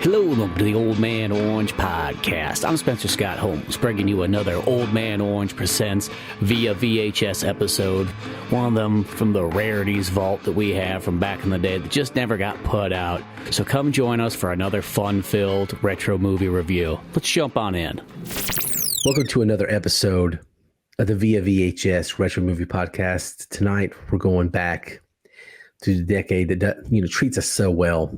Hello, and welcome to the Old Man Orange podcast. I'm Spencer Scott Holmes, bringing you another Old Man Orange Presents Via VHS episode. One of them from the rarities vault that we have from back in the day that just never got put out. So come join us for another fun-filled retro movie review. Let's jump on in. Welcome to another episode of the Via VHS Retro Movie Podcast. Tonight, we're going back to the decade that treats us so well.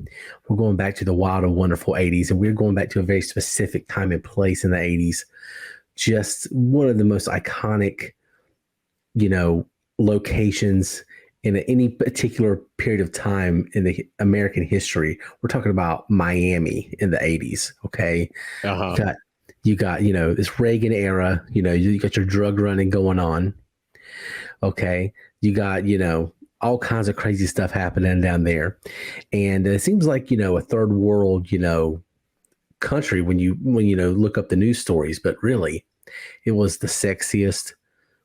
We're going back to the wild and wonderful 80s, and we're going back to a very specific time and place in the 80s. Just one of the most iconic, locations in any particular period of time in the American history. We're talking about Miami in the 80s, okay? Uh-huh. You got this Reagan era, you got your drug running going on, okay? You got, all kinds of crazy stuff happening down there. And it seems like, a third world, country when you look up the news stories, but really it was the sexiest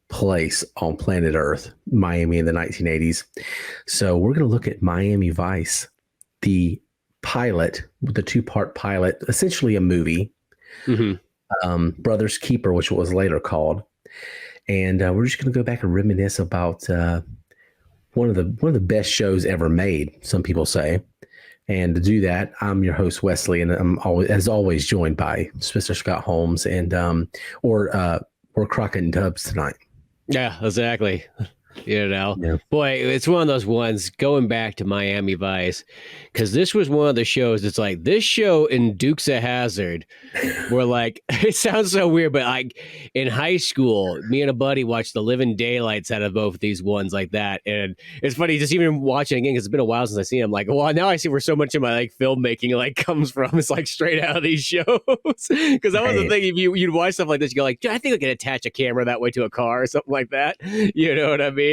place on planet Earth, Miami in the 1980s. So we're going to look at Miami Vice, the pilot, the two-part pilot, essentially a movie, Brothers Keeper, which was later called. And we're just going to go back and reminisce about one of the best shows ever made, some people say. And to do that, I'm your host, Wesley, and I'm always joined by Spencer Scott Holmes and or Crockett and Tubbs tonight. Yeah, exactly. Yeah. Boy, it's one of those ones going back to Miami Vice, because this was one of the shows. It's like this show in Dukes of Hazzard were like, it sounds so weird, but like in high school, me and a buddy watched the living daylights out of both of these ones like that. And it's funny just even watching again, because it's been a while since I seen them. Like, well, now I see where so much of my filmmaking comes from. It's like straight out of these shows. Because that was the thing. If you'd watch stuff like this, you go like, I think I can attach a camera that way to a car or something like that. You know what I mean?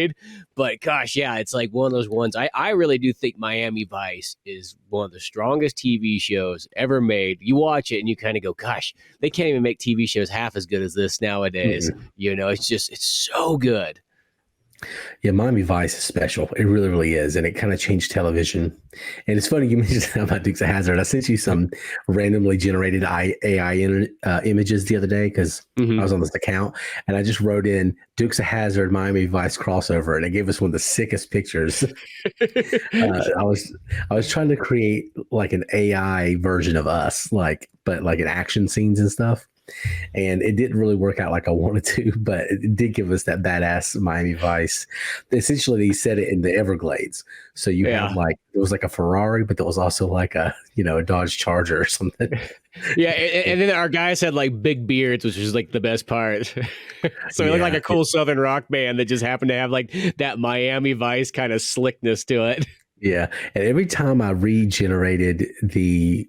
But gosh, yeah, it's like one of those ones. I really do think Miami Vice is one of the strongest TV shows ever made. You watch it and you kind of go, gosh, they can't even make TV shows half as good as this nowadays. It's so good. Yeah, Miami Vice is special. It really, really is. And it kind of changed television. And it's funny you mentioned about Dukes of Hazzard. I sent you some randomly generated AI images the other day because I was on this account. And I just wrote in Dukes of Hazzard, Miami Vice crossover. And it gave us one of the sickest pictures. I was trying to create like an AI version of us, but in action scenes and stuff. And it didn't really work out like I wanted to, but it did give us that badass Miami Vice. Essentially, they set it in the Everglades. So you had it was like a Ferrari, but there was also like a Dodge Charger or something. Yeah, and then our guys had like big beards, which was like the best part. So it looked like a cool Southern rock band that just happened to have like that Miami Vice kind of slickness to it. Yeah, and every time I regenerated the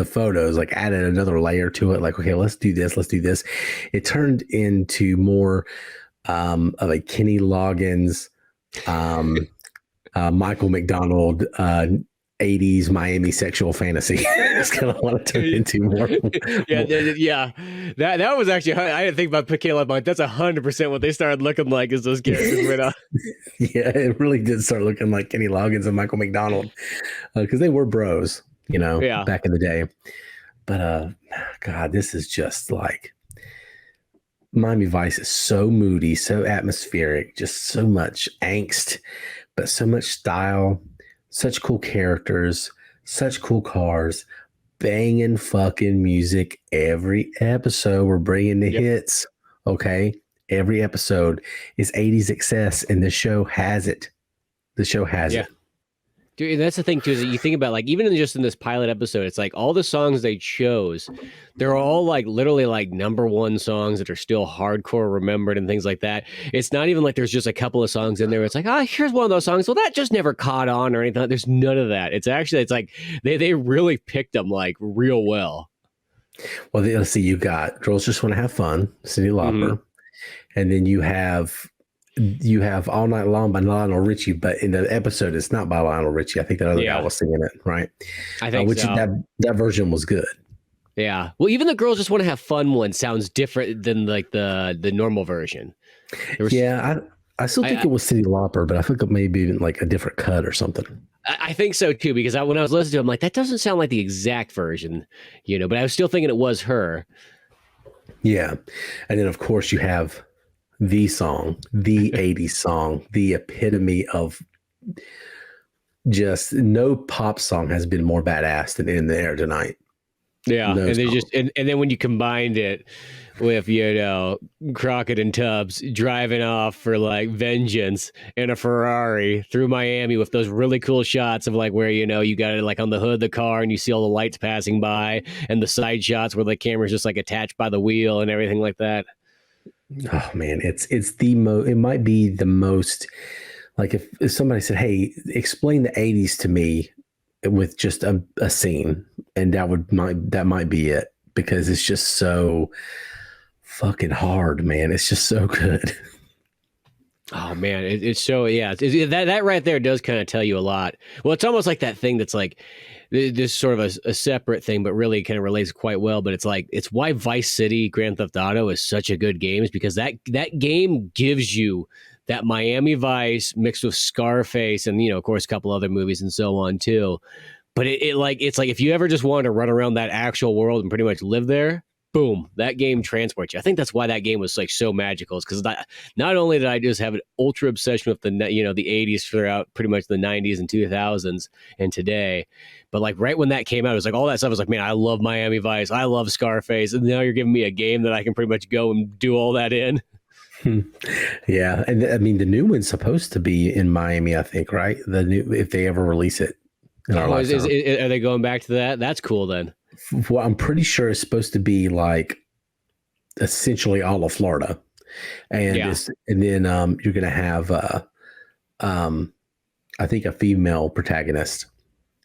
photos, like added another layer to it, like, okay, let's do this, it turned into more of a Kenny Loggins, Michael McDonald 80s Miami sexual fantasy. That's kind of what it turned into more. That was actually, I didn't think about Caleb, but that's 100% what they started looking like as those characters went up. Yeah, it really did start looking like Kenny Loggins and Michael McDonald because they were bros, back in the day. But God, this is just like Miami Vice is so moody, so atmospheric, just so much angst, but so much style, such cool characters, such cool cars, banging fucking music every episode. We're bringing the hits, okay? Every episode is 80s excess, and the show has it. The show has it. Dude, that's the thing too, is that you think about like even just in this pilot episode, it's like all the songs they chose, they're all like literally like number one songs that are still hardcore remembered and things like that. It's not even like there's just a couple of songs in there. It's like, here's one of those songs. Well, that just never caught on or anything. There's none of that. It's like they really picked them like real well. Well, let's see. You got Girls Just Want to Have Fun, Cyndi Lauper, and then you have All Night Long by Lionel Richie, but in the episode, it's not by Lionel Richie. I think that other guy was singing it, right? I think that version was good. Yeah. Well, even the Girls Just Want to Have Fun one sounds different than like the normal version. I I still think it was Cyndi Lauper, but I think it may be even like a different cut or something. I think so too, because when I was listening to it, I'm like, that doesn't sound like the exact version, but I was still thinking it was her. Yeah. And then, of course, you have the song, the 80s song, the epitome of just no pop song has been more badass than In the Air Tonight. Yeah. No, and then when you combined it with, Crockett and Tubbs driving off for like vengeance in a Ferrari through Miami with those really cool shots of like where, you got it like on the hood of the car and you see all the lights passing by and the side shots where the camera's just like attached by the wheel and everything like that. Oh man, it's it might be the most, like if somebody said, hey, explain the 80s to me with just a scene, and that might be it, because it's just so fucking hard, man. It's just so good. Oh man, it's so, yeah. That right there does kind of tell you a lot. Well, it's almost like that thing that's like this sort of a separate thing, but really kind of relates quite well. But it's why Vice City Grand Theft Auto is such a good game, is because that game gives you that Miami Vice mixed with Scarface and, of course, a couple other movies and so on too. But it's like if you ever just wanted to run around that actual world and pretty much live there, boom, that game transports you. I think that's why that game was like so magical. Is because not only did I just have an ultra obsession with the 80s throughout pretty much the 90s and 2000s and today, but like right when that came out, it was like all that stuff was like, man, I love Miami Vice, I love Scarface, and now you're giving me a game that I can pretty much go and do all that in. Yeah, and I mean the new one's supposed to be in Miami, I think, right? The new, if they ever release it. Are they going back to that? That's cool then. Well, I'm pretty sure it's supposed to be like essentially all of Florida, and then you're going to have I think a female protagonist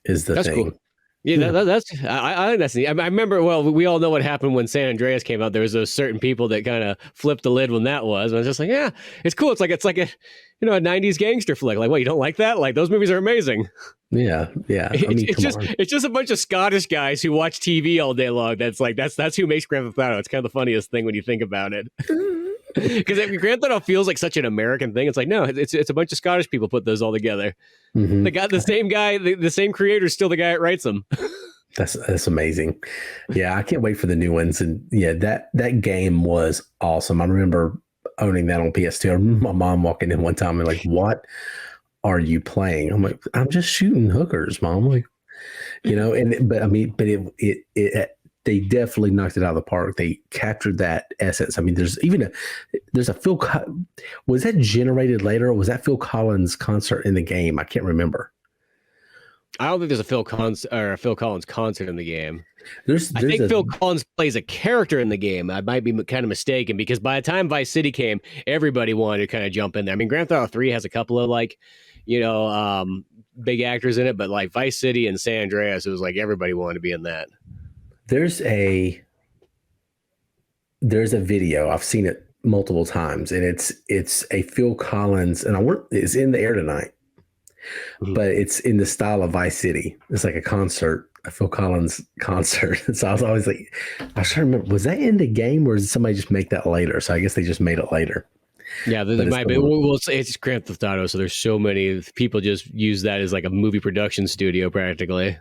is the thing. Cool. Yeah, that's I think that's neat. I remember. Well, we all know what happened when San Andreas came out. There was those certain people that kind of flipped the lid when that was. I was just like, yeah, it's cool. It's like a a 90s gangster flick. Like, what, you don't like that? Like, those movies are amazing. Yeah. I mean, it's just a bunch of Scottish guys who watch TV all day long. That's who makes Grand Theft Auto. It's kind of the funniest thing when you think about it. Because Grand Theft Auto feels like such an American thing. It's like, no, it's a bunch of Scottish people put those all together. Mm-hmm. They got the same guy, the same creator is still the guy that writes them. That's amazing. Yeah, I can't wait for the new ones. And yeah, that game was awesome. I remember owning that on PS2. I remember my mom walking in one time and like, what are you playing? I'm like, I'm just shooting hookers, Mom. Like, but they definitely knocked it out of the park. They captured that essence. I mean, there's a Phil. Was that generated later, or was that Phil Collins concert in the game? I can't remember. I don't think there's a Phil Collins concert in the game. I think Phil Collins plays a character in the game. I might be kind of mistaken, because by the time Vice City came, everybody wanted to kind of jump in there. I mean, Grand Theft Auto 3 has a couple of big actors in it, but like Vice City and San Andreas, it was like everybody wanted to be in that. There's a video. I've seen it multiple times, and it's a Phil Collins, and it's In the Air Tonight, but it's in the style of Vice City. It's like a concert, a Phil Collins concert. So I was always like, I was trying to remember, was that in the game, or did somebody just make that later? So I guess they just made it later. Yeah, there might be. Well, it's Grand Theft Auto, so there's so many people just use that as like a movie production studio practically.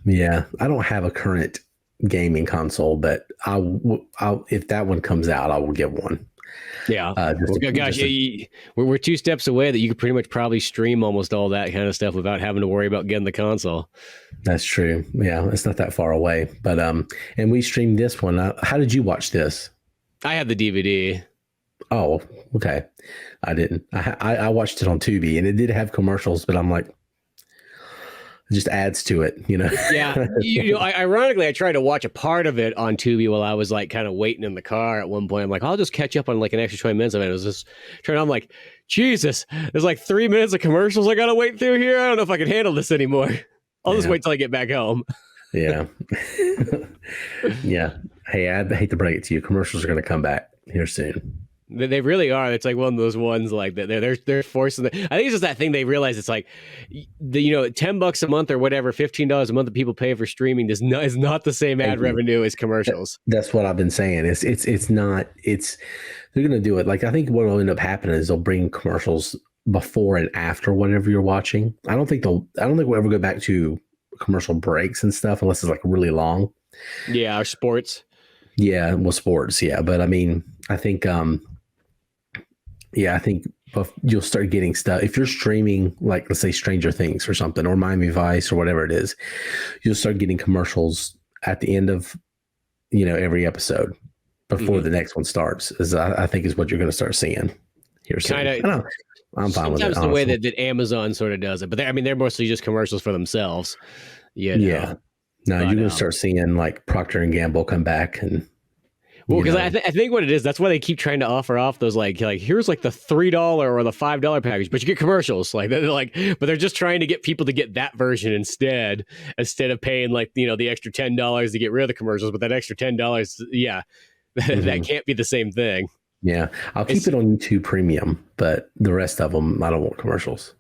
Yeah, I don't have a current gaming console, but I'll if that one comes out, I will get one. Yeah. We're 2 steps away that you could pretty much probably stream almost all that kind of stuff without having to worry about getting the console. That's true. Yeah, it's not that far away. But and we streamed this one. How did you watch this? I had the DVD. Oh, okay. I didn't. I watched it on Tubi, and it did have commercials, but I'm like, it just adds to it, Yeah. Ironically, I tried to watch a part of it on Tubi while I was like kind of waiting in the car at one point. I'm like, I'll just catch up on like an extra 20 minutes of it. It was just trying. I'm like, Jesus, there's like 3 minutes of commercials I got to wait through here. I don't know if I can handle this anymore. I'll just wait till I get back home. Yeah. Yeah. Hey, I hate to break it to you. Commercials are going to come back here soon. They really are. It's like one of those ones like that. They're forcing. I think it's just that thing they realize. It's like $10 a month or whatever, $15 a month that people pay for streaming is not the same ad revenue as commercials. That's what I've been saying. It's not. It's They're going to do it. Like, I think what will end up happening is they'll bring commercials before and after whatever you're watching. I don't think we'll ever go back to commercial breaks and stuff unless it's like really long. Yeah, our sports. Yeah, well, sports. Yeah, but I mean, I think, I think you'll start getting stuff if you're streaming, like let's say Stranger Things or something, or Miami Vice or whatever it is. You'll start getting commercials at the end of every episode before the next one starts. I think is what you're going to start seeing here soon. I'm fine with it. Sometimes the way that Amazon sort of does it, but they're mostly just commercials for themselves. Yeah. No, you're going to start seeing like Procter and Gamble come back and. Well, because I think what it is, that's why they keep trying to offer off those like here's like the $3 or the $5 package, but you get commercials but they're just trying to get people to get that version instead of paying like the extra $10 to get rid of the commercials. But that extra $10, that can't be the same thing. Yeah, I'll keep it on YouTube Premium, but the rest of them, I don't want commercials.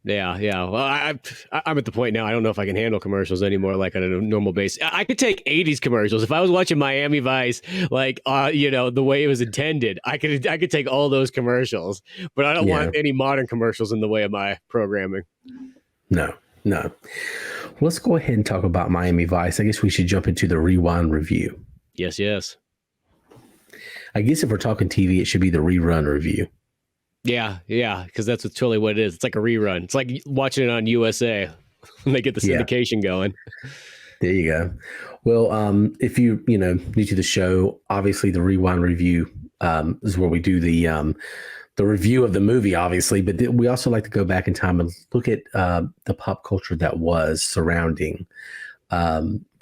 Yeah. Well, I'm at the point now. I don't know if I can handle commercials anymore, like on a normal basis. I could take '80s commercials if I was watching Miami Vice, the way it was intended. I could take all those commercials, but I don't want any modern commercials in the way of my programming. No. Let's go ahead and talk about Miami Vice. I guess we should jump into the rewind review. Yes. I guess if we're talking TV, it should be the rerun review. Yeah, because that's totally what it is. It's like a rerun. It's like watching it on USA when they get the syndication going. There you go. Well, if you new to the show, obviously the rewind review is where we do the review of the movie, obviously, but we also like to go back in time and look at the pop culture that was surrounding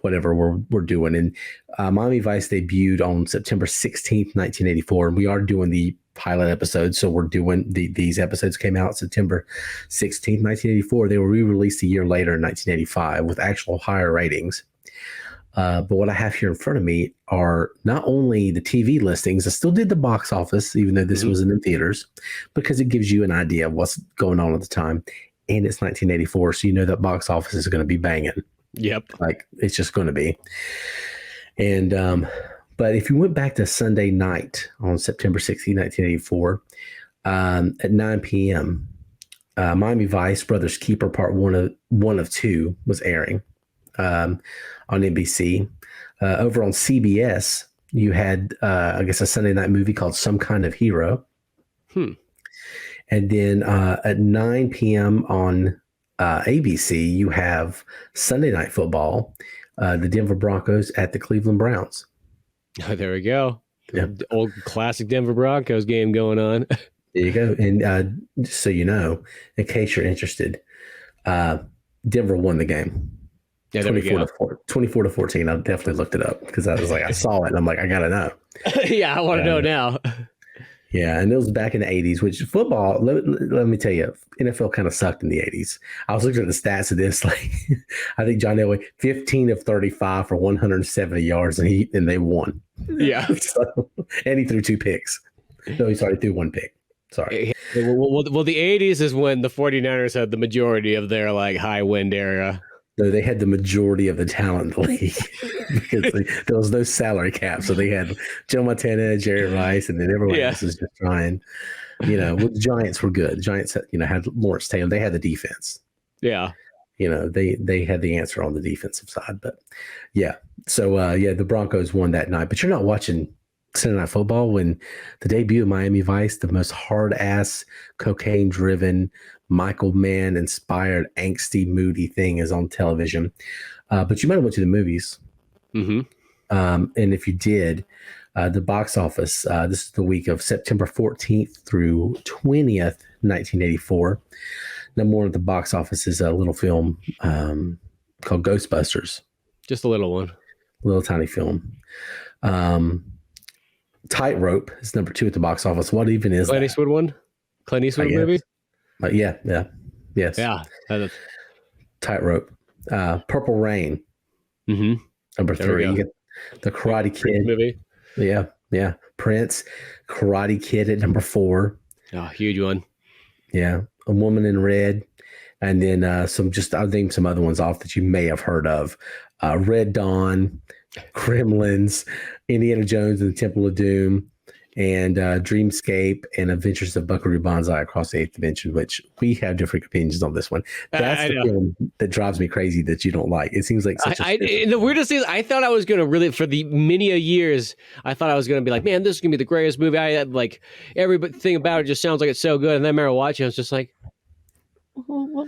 whatever we're doing. And Miami Vice debuted on September 16th, 1984, and we are doing the pilot episode. So we're doing these episodes came out September 16th, 1984. They were re-released a year later in 1985 with actual higher ratings. But what I have here in front of me are not only the TV listings. I still did the box office, even though this wasn't in theaters, because it gives you an idea of what's going on at the time. And it's 1984, so that box office is going to be banging. Yep. Like it's just going to be. And but if you went back to Sunday night on September 16, 1984, at 9 p.m., Miami Vice, Brothers Keeper Part 1 of 2 was airing on NBC. Over on CBS, you had, I guess, a Sunday night movie called Some Kind of Hero. And then at 9 p.m. on ABC, you have Sunday Night Football, the Denver Broncos at the Cleveland Browns. Oh, there we go. The old classic Denver Broncos game going on. There you go. And just so you know, in case you're interested, Denver won the game. Yeah, 24 to 14. I definitely looked it up because I was like, I saw it and I'm like, I got to know. Yeah, I want to know now. Yeah, and it was back in the 80s, which football, let me tell you, NFL kind of sucked in the 80s. I was looking at the stats of this. Like, I think John Elway, 15 of 35 for 170 yards, and they won. Yeah. And he threw 2 picks. No, he threw 1 pick. Sorry. Well, the 80s is when the 49ers had the majority of their like high wind area. No, they had the majority of the talent in the league because there was no salary cap. So they had Joe Montana, Jerry Rice, and then everyone else was just trying. Well, the Giants were good. The Giants, had Lawrence Taylor. They had the defense. Yeah. They had the answer on the defensive side. But yeah. So the Broncos won that night. But you're not watching Sunday Night Football when the debut of Miami Vice, the most hard ass, cocaine driven, Michael Mann inspired, angsty, moody thing is on television. But you might have went to the movies. And if you did, the box office, this is the week of September 14th through 20th, 1984. Number one at the box office is a little film called Ghostbusters. Just a little one. Little tiny film. Tightrope is number 2 at the box office. What even is Clint Eastwood one? Clint Eastwood movie? Yes. Yeah. Tightrope. Purple Rain. Number 3. You get the Karate Kid movie. Yeah. Prince. Karate Kid at number 4. Oh, huge one. Yeah. A Woman in Red. And then I'll name some other ones off that you may have heard of. Red Dawn, Gremlins, Indiana Jones and the Temple of Doom, and Dreamscape and Adventures of Buckaroo Banzai Across the Eighth Dimension, which we have different opinions on this one. That's I the know. film that drives me crazy that you don't like. It seems like such And the weirdest thing is, I thought I was going to really, for the many years, I thought I was going to be like, man, this is going to be the greatest movie. I had like everything about it just sounds like it's so good. And then I remember watching, I was just like, well,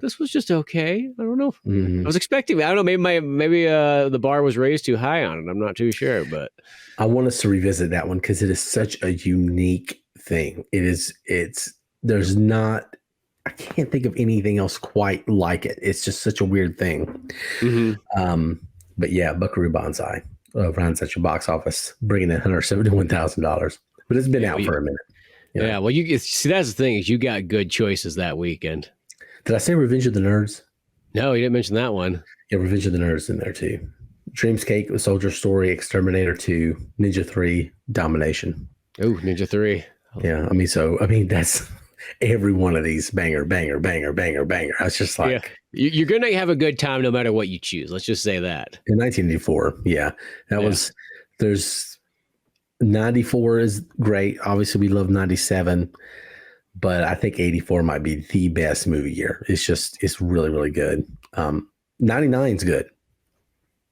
this was just okay. I don't know. I was expecting, I don't know, maybe the bar was raised too high on it. I'm not too sure, but I want us to revisit that one because it is such a unique thing. There's not, I can't think of anything else quite like it. It's just such a weird thing. But yeah, Buckaroo Banzai runs at your box office, bringing in $171,000. But it's been out for a minute. Yeah, well, you see, that's the thing is you got good choices that weekend. Did I say Revenge of the Nerds? No, you didn't mention that one. Yeah, Revenge of the Nerds in there too. Dreamscape, Soldier Story, Exterminator 2, Ninja 3, Domination. Oh, Ninja 3. Yeah, I mean, that's every one of these banger, banger, banger, banger, banger. I was just like, you're going to have a good time no matter what you choose. Let's just say that. In 1984, there's 94 is great. Obviously, we love 97, but I think 84 might be the best movie year. It's really, really good. 99 is good.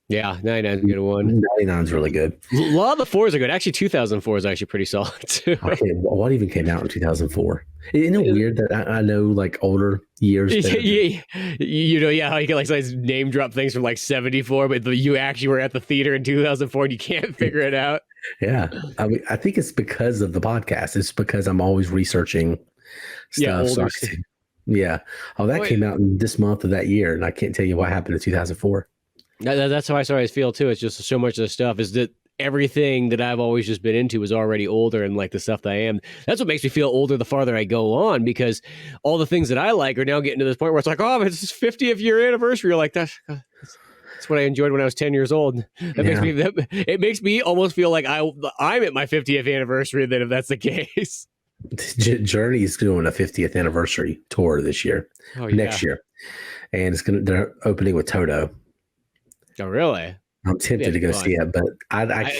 Yeah, 99 is a good one. 99 is really good. A lot of the fours are good. Actually, 2004 is actually pretty solid too. Okay, what even came out in 2004? Isn't it weird that I know like older years? Yeah, how you can like name drop things from like 74, but you actually were at the theater in 2004 and you can't figure it out. Yeah, I mean, I think it's because of the podcast. It's because I'm always researching stuff. That came out in this month of that year, and I can't tell you what happened in 2004. That's how I always feel too. It's just so much of the stuff is that everything that I've always just been into is already older, and like the stuff that I am. That's what makes me feel older the farther I go on, because all the things that I like are now getting to this point where it's like, oh, it's his 50th year anniversary. You're like, that's what I enjoyed when I was 10 years old. It makes me almost feel like I'm at my 50th anniversary then, if that's the case. Journey's doing a 50th anniversary tour this year, next year, and they're opening with Toto. Oh, really? I'm tempted to go see it, but I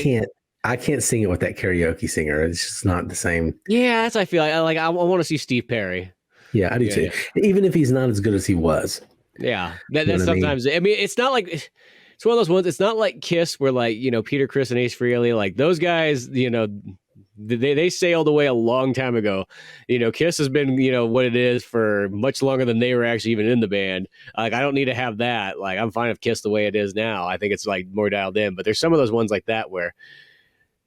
can't sing it with that karaoke singer. It's just not the same. Yeah, that's I feel like I want to see Steve Perry. Yeah, I do too. Even if he's not as good as he was. Yeah, that's sometimes. I mean, it's not like it's one of those ones. It's not like Kiss, where like Peter, Chris, and Ace Frehley, like those guys, they sailed away a long time ago. Kiss has been what it is for much longer than they were actually even in the band. Like I don't need to have that. Like I'm fine with Kiss the way it is now. I think it's like more dialed in. But there's some of those ones like that where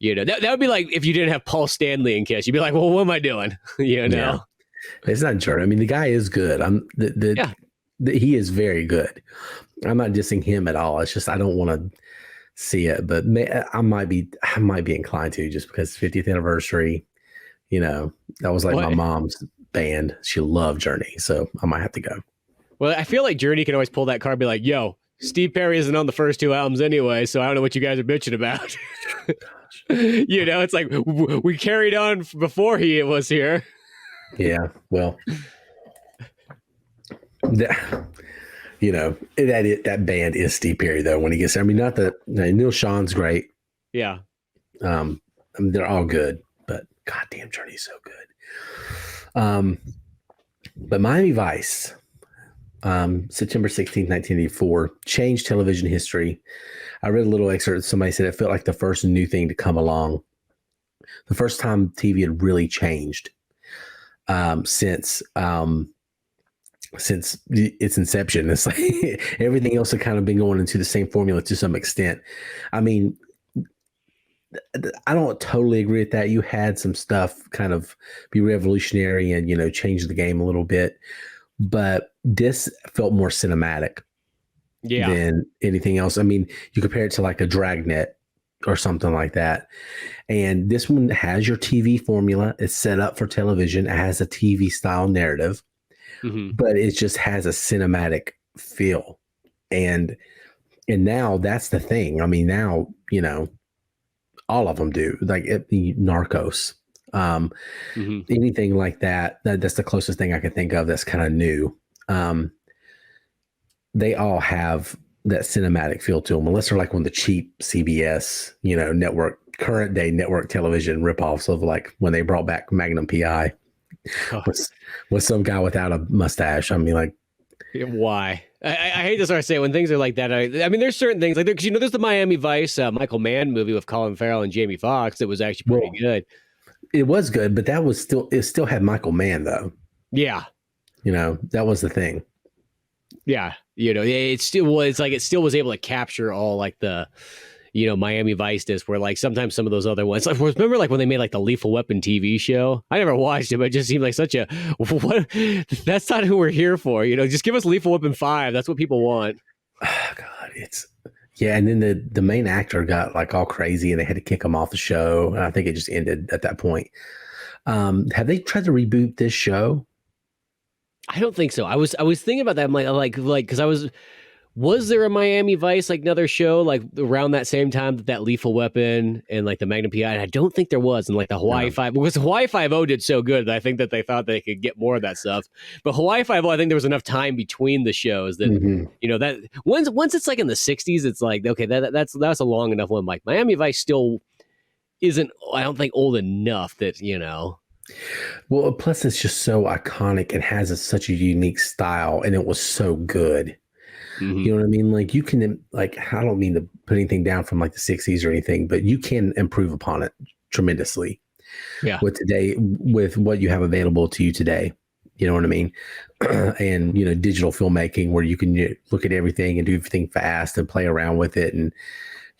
that would be like if you didn't have Paul Stanley in Kiss, you'd be like, well, what am I doing? Yeah. It's not Journey. I mean, the guy is good. He is very good. I'm not dissing him at all. It's just I don't want to see it, but I might be inclined to, just because 50th anniversary. That was like my mom's band. She loved Journey, so I might have to go. Well, I feel like Journey can always pull that card, and be like, "Yo, Steve Perry isn't on the first two albums anyway, so I don't know what you guys are bitching about." It's like we carried on before he was here. Yeah, well. That band is Steve Perry though. When he gets there, I mean, not that Neil Sean's great. Yeah. I mean, they're all good, but goddamn, Journey's so good. But Miami Vice, September 16th, 1984, changed television history. I read a little excerpt. Somebody said it felt like the first new thing to come along. The first time TV had really changed since its inception. It's like everything else had kind of been going into the same formula to some extent. I mean, I don't totally agree with that. You had some stuff kind of be revolutionary and, change the game a little bit, but this felt more cinematic than anything else. I mean, you compare it to like a Dragnet or something like that. And this one has your TV formula. It's set up for television. It has a TV style narrative. But it just has a cinematic feel. And now that's the thing. I mean, now, all of them do, like Narcos, anything like that. That's the closest thing I can think of that's kind of new. They all have that cinematic feel to them, unless they're like one of the cheap CBS, network current day network television ripoffs of like when they brought back Magnum PI with some guy without a mustache. I mean, like, why? I hate to sort of say when things are like that. I mean, there's certain things like because there's the Miami Vice Michael Mann movie with Colin Farrell and Jamie Foxx that was actually pretty good. It was good, but it still had Michael Mann though. Yeah, that was the thing. Yeah, it still was like it still was able to capture all like the Miami Vice does, where like sometimes some of those other ones, like remember like when they made like the Lethal Weapon TV show? I never watched it, but it just seemed like such a what? That's not who we're here for. Just give us Lethal Weapon 5. That's what people want. Oh, God, and then the main actor got like all crazy, and they had to kick him off the show. And I think it just ended at that point. Have they tried to reboot this show? I don't think so. I was thinking about that. I'm like because was there a Miami Vice, like another show, like around that same time that Lethal Weapon and like the Magnum PI? And I don't think there was. And like the Hawaii 5, because Hawaii 5-0 did so good that I think that they thought they could get more of that stuff. But Hawaii 5-0, I think there was enough time between the shows that, that once it's like in the 60s, it's like, okay, that's a long enough one. Like Miami Vice still isn't, I don't think, old enough that, Well, plus it's just so iconic and has such a unique style, and it was so good. Mm-hmm. You know what I mean? Like you can, like, I don't mean to put anything down from like the 60s or anything, but you can improve upon it tremendously. Yeah. With what you have available to you today. You know what I mean? And, digital filmmaking where you can look at everything and do everything fast and play around with it. And,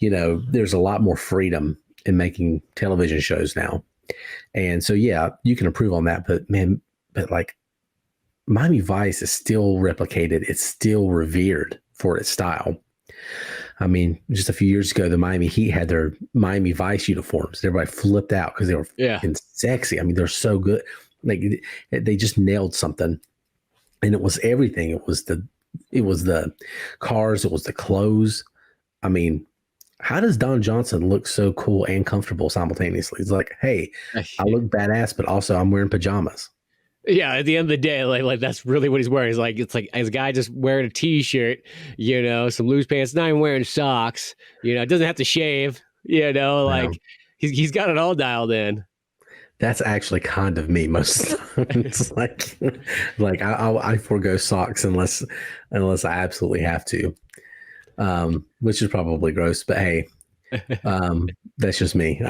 there's a lot more freedom in making television shows now. And so, yeah, you can improve on that, but like Miami Vice is still replicated. It's still revered for its style. I mean, just a few years ago, the Miami Heat had their Miami Vice uniforms. Everybody flipped out because they were fucking sexy. I mean, they're so good. Like they just nailed something, and it was everything. It was the cars. It was the clothes. I mean, how does Don Johnson look so cool and comfortable simultaneously? It's like, hey, I look badass, but also I'm wearing pajamas. Yeah, at the end of the day, like that's really what he's wearing. It's like as a guy just wearing a t-shirt, some loose pants, not even wearing socks. It doesn't have to shave. Like he's got it all dialed in. That's actually kind of me most of the time. It's like I forego socks unless I absolutely have to. Which is probably gross, but hey, that's just me.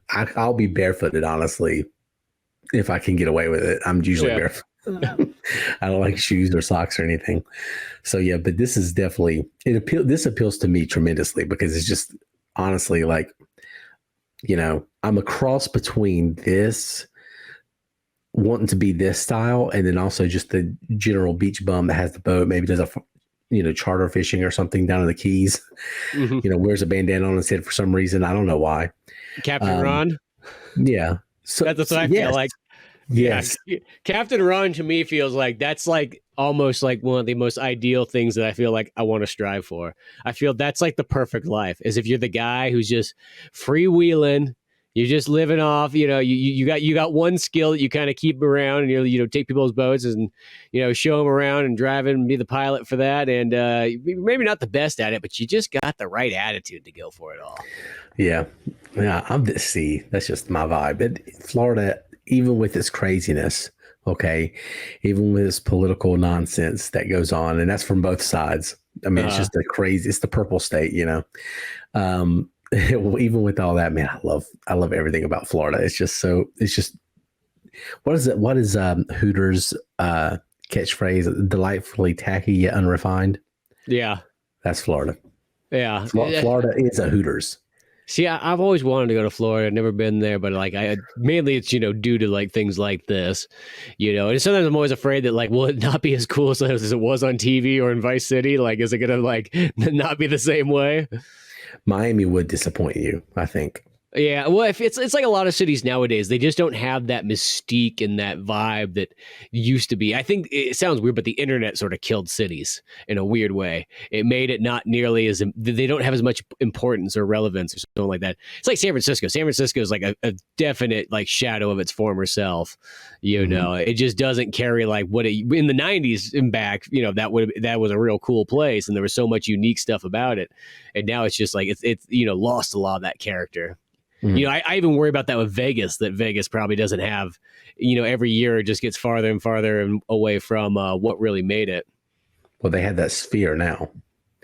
I'll be barefooted, honestly, if I can get away with it. I'm usually barefoot. I don't like shoes or socks or anything. So yeah, but this is definitely this appeals to me tremendously because it's just honestly like, I'm a cross between this wanting to be this style and then also just the general beach bum that has the boat, maybe does a charter fishing or something down in the Keys, wears a bandana on his head for some reason. I don't know why. Captain Ron. Yeah. So that's what I feel like. Yes. Yeah. Captain Ron to me feels like that's like almost like one of the most ideal things that I feel like I want to strive for. I feel that's like the perfect life is if you're the guy who's just freewheeling, you're just living off, you got one skill that you kind of keep around and take people's boats and, show them around and drive and be the pilot for that. And maybe not the best at it, but you just got the right attitude to go for it all. Yeah. Yeah. That's just my vibe. But Florida, even with its craziness, okay, even with its political nonsense that goes on, and that's from both sides. I mean, it's just it's the purple state, even with all that, man, I love everything about Florida. It's just what is it? What is Hooters catchphrase? Delightfully tacky yet unrefined. Yeah. That's Florida. Yeah. Florida is a Hooters. See, I've always wanted to go to Florida. I've never been there, but like mainly it's, due to like things like this, and sometimes I'm always afraid that like, will it not be as cool as it was on TV or in Vice City? Like, is it going to like not be the same way? Miami would disappoint you, I think. Yeah, well, if it's like a lot of cities nowadays, they just don't have that mystique and that vibe that used to be. I think it sounds weird, but the internet sort of killed cities in a weird way. It made it not nearly as they don't have as much importance or relevance or something like that. It's like San Francisco. San Francisco is like a definite like shadow of its former self. You know, it just doesn't carry like what it in the '90s and back. You know, that was a real cool place, and there was so much unique stuff about it. And now it's just like it's lost a lot of that character. You know, I even worry about that with Vegas, that Vegas probably doesn't have, every year it just gets farther and farther and away from what really made it. Well, they have that Sphere now.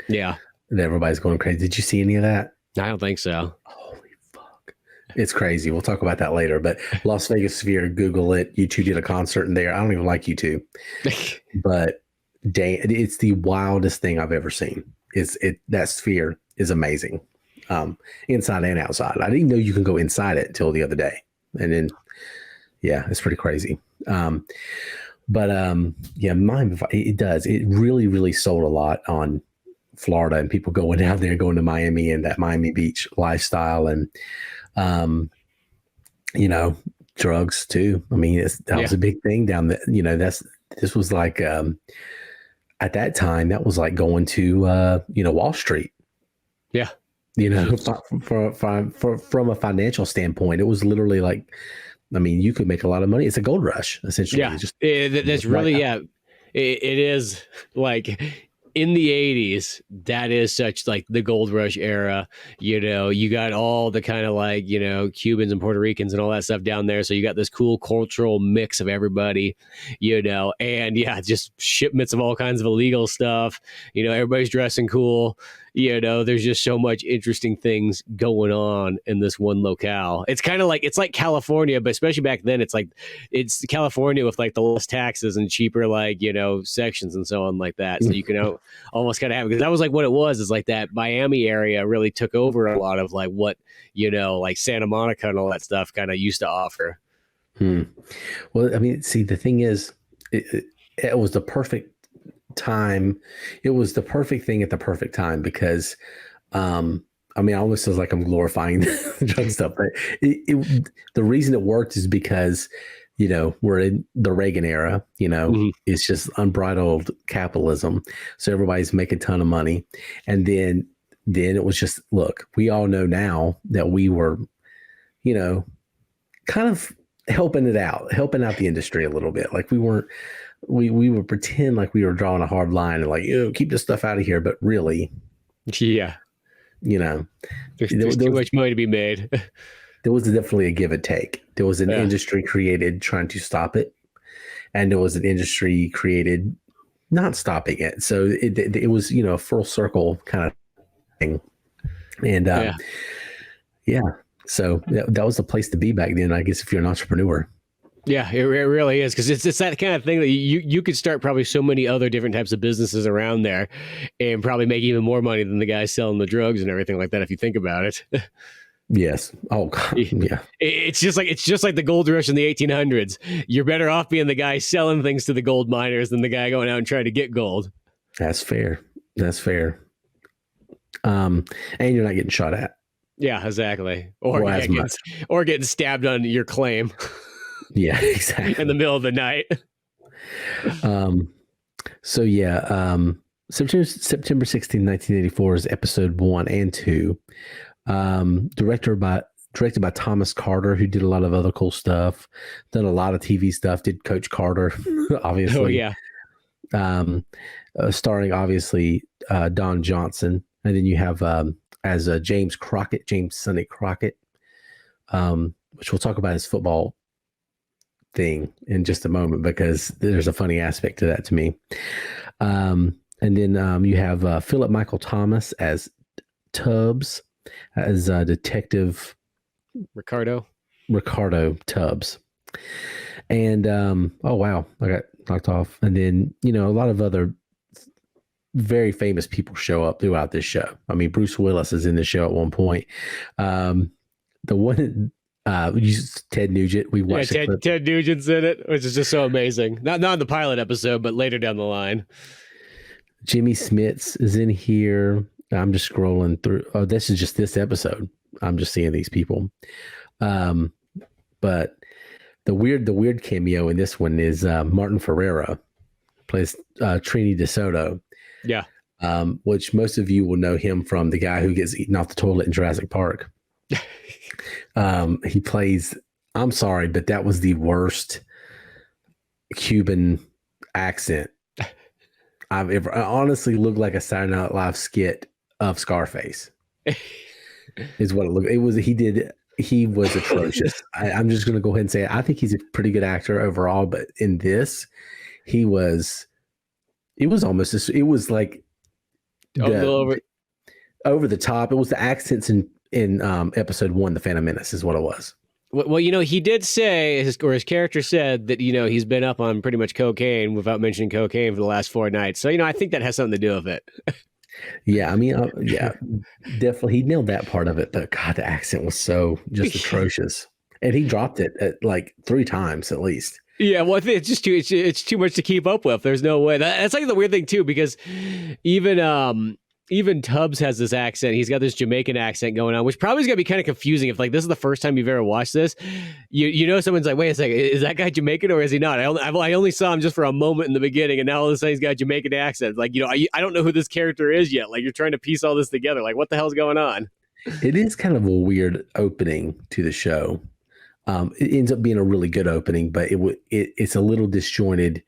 Yeah. And everybody's going crazy. Did you see any of that? I don't think so. Holy fuck. It's crazy. We'll talk about that later. But Las Vegas Sphere, Google it. U2 did a concert in there. I don't even like U2. But it's the wildest thing I've ever seen. That Sphere is amazing. Inside and outside. I didn't know you can go inside it till the other day. And then, yeah, it's pretty crazy. Miami, it does. It really, really sold a lot on Florida and people going down there, going to Miami and that Miami Beach lifestyle and, drugs too. I mean, that was a big thing down there. This was like, at that time, that was like going to, Wall Street. Yeah. From a financial standpoint, it was literally like, I mean, you could make a lot of money. It's a gold rush, essentially. Yeah, that's really, it is like in the 80s, that is such like the gold rush era. You got all the kind of like, Cubans and Puerto Ricans and all that stuff down there. So you got this cool cultural mix of everybody, and just shipments of all kinds of illegal stuff. Everybody's dressing cool. There's just so much interesting things going on in this one locale. It's kind of like, it's like California, but especially back then, it's California with like the less taxes and cheaper, like, sections and so on like that. So you can almost kind of have, because that was like what it was, is like that Miami area really took over a lot of like what, like Santa Monica and all that stuff kind of used to offer. Well, I mean, see, the thing is, it was the perfect time. It was the perfect thing at the perfect time because I almost feels like I'm glorifying the drug stuff, but the reason it worked is because we're in the Reagan era. It's just unbridled capitalism, so everybody's making a ton of money. And then it was just, look, we all know now that we were kind of helping out the industry a little bit. Like we would pretend like we were drawing a hard line and like, keep this stuff out of here. But really, there's too much money to be made. There was definitely a give and take. There was an industry created trying to stop it. And there was an industry created not stopping it. So it was, a full circle kind of thing. And so that was the place to be back then, I guess, if you're an entrepreneur. Yeah, it really is, because it's that kind of thing that you could start probably so many other different types of businesses around there and probably make even more money than the guy selling the drugs and everything like that if you think about it. Yes. Oh, God. Yeah. It's just like the gold rush in the 1800s. You're better off being the guy selling things to the gold miners than the guy going out and trying to get gold. That's fair. And you're not getting shot at. Yeah, exactly. Or getting stabbed on your claim. Yeah, exactly. In the middle of the night. September 16, 1984 is episode 1 and 2. Directed by Thomas Carter, who did a lot of other cool stuff, done a lot of TV stuff, did Coach Carter, obviously. Oh, yeah. Starring, obviously, Don Johnson. And then you have as James Sonny Crockett, which we'll talk about his football thing in just a moment because there's a funny aspect to that to me. And then you have Philip Michael Thomas as Tubbs, as Detective Ricardo Tubbs. And oh wow, I got knocked off. And then a lot of other very famous people show up throughout this show. I mean, Bruce Willis is in the show at one point. The one Ted Nugent. We watched Ted Nugent's in it, which is just so amazing. Not in the pilot episode, but later down the line. Jimmy Smits is in here. I'm just scrolling through. Oh, this is just this episode. I'm just seeing these people. But the weird cameo in this one is Martin Ferrera plays Trini DeSoto. Yeah. Which most of you will know him from the guy who gets eaten off the toilet in Jurassic Park. He plays, I'm sorry, but that was the worst Cuban accent I've ever. I honestly looked like a Saturday Night Live skit of Scarface. Is what it looked. It was. He was atrocious. I'm just going to go ahead and say it. I think he's a pretty good actor overall, but in this, he was. It was almost. It was like. Over the top. It was the accents in episode 1, The Phantom Menace, is what it was. Well, he did say, his character said that, he's been up on pretty much cocaine without mentioning cocaine for the last 4 nights. So, I think that has something to do with it. Yeah, I mean, yeah, definitely. He nailed that part of it. But God, the accent was so just atrocious. And he dropped it at like 3 times at least. Yeah, well, I think it's just it's too much to keep up with. There's no way. That's like the weird thing too, because even Tubbs has this accent. He's got this Jamaican accent going on, which probably is gonna be kind of confusing if like this is the first time you've ever watched this. Someone's like, wait a second, is that guy Jamaican or is he not? I only saw him just for a moment in the beginning, and now all of a sudden he's got a Jamaican accent. Like, I don't know who this character is yet. Like, you're trying to piece all this together. Like, what the hell's going on? It is kind of a weird opening to the show. It ends up being a really good opening, but it's a little disjointed,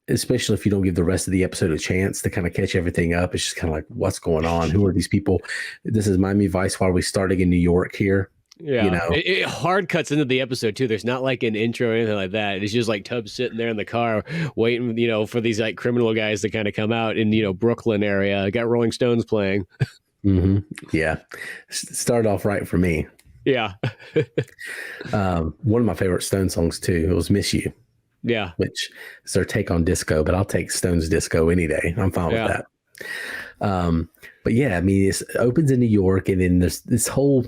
especially if you don't give the rest of the episode a chance to kind of catch everything up. It's just kind of like, what's going on? Who are these people? This is Miami Vice while we're starting in New York here. Yeah, it hard cuts into the episode too. There's not like an intro or anything like that. It's just like Tubbs sitting there in the car waiting, for these like criminal guys to kind of come out in, Brooklyn area. Got Rolling Stones playing. Mm-hmm. Yeah, started off right for me. Yeah. One of my favorite Stone songs too. It was "Miss You." Yeah, which is their take on disco, but I'll take Stone's disco any day. I'm fine with that. But yeah, I mean, it opens in New York, and then this whole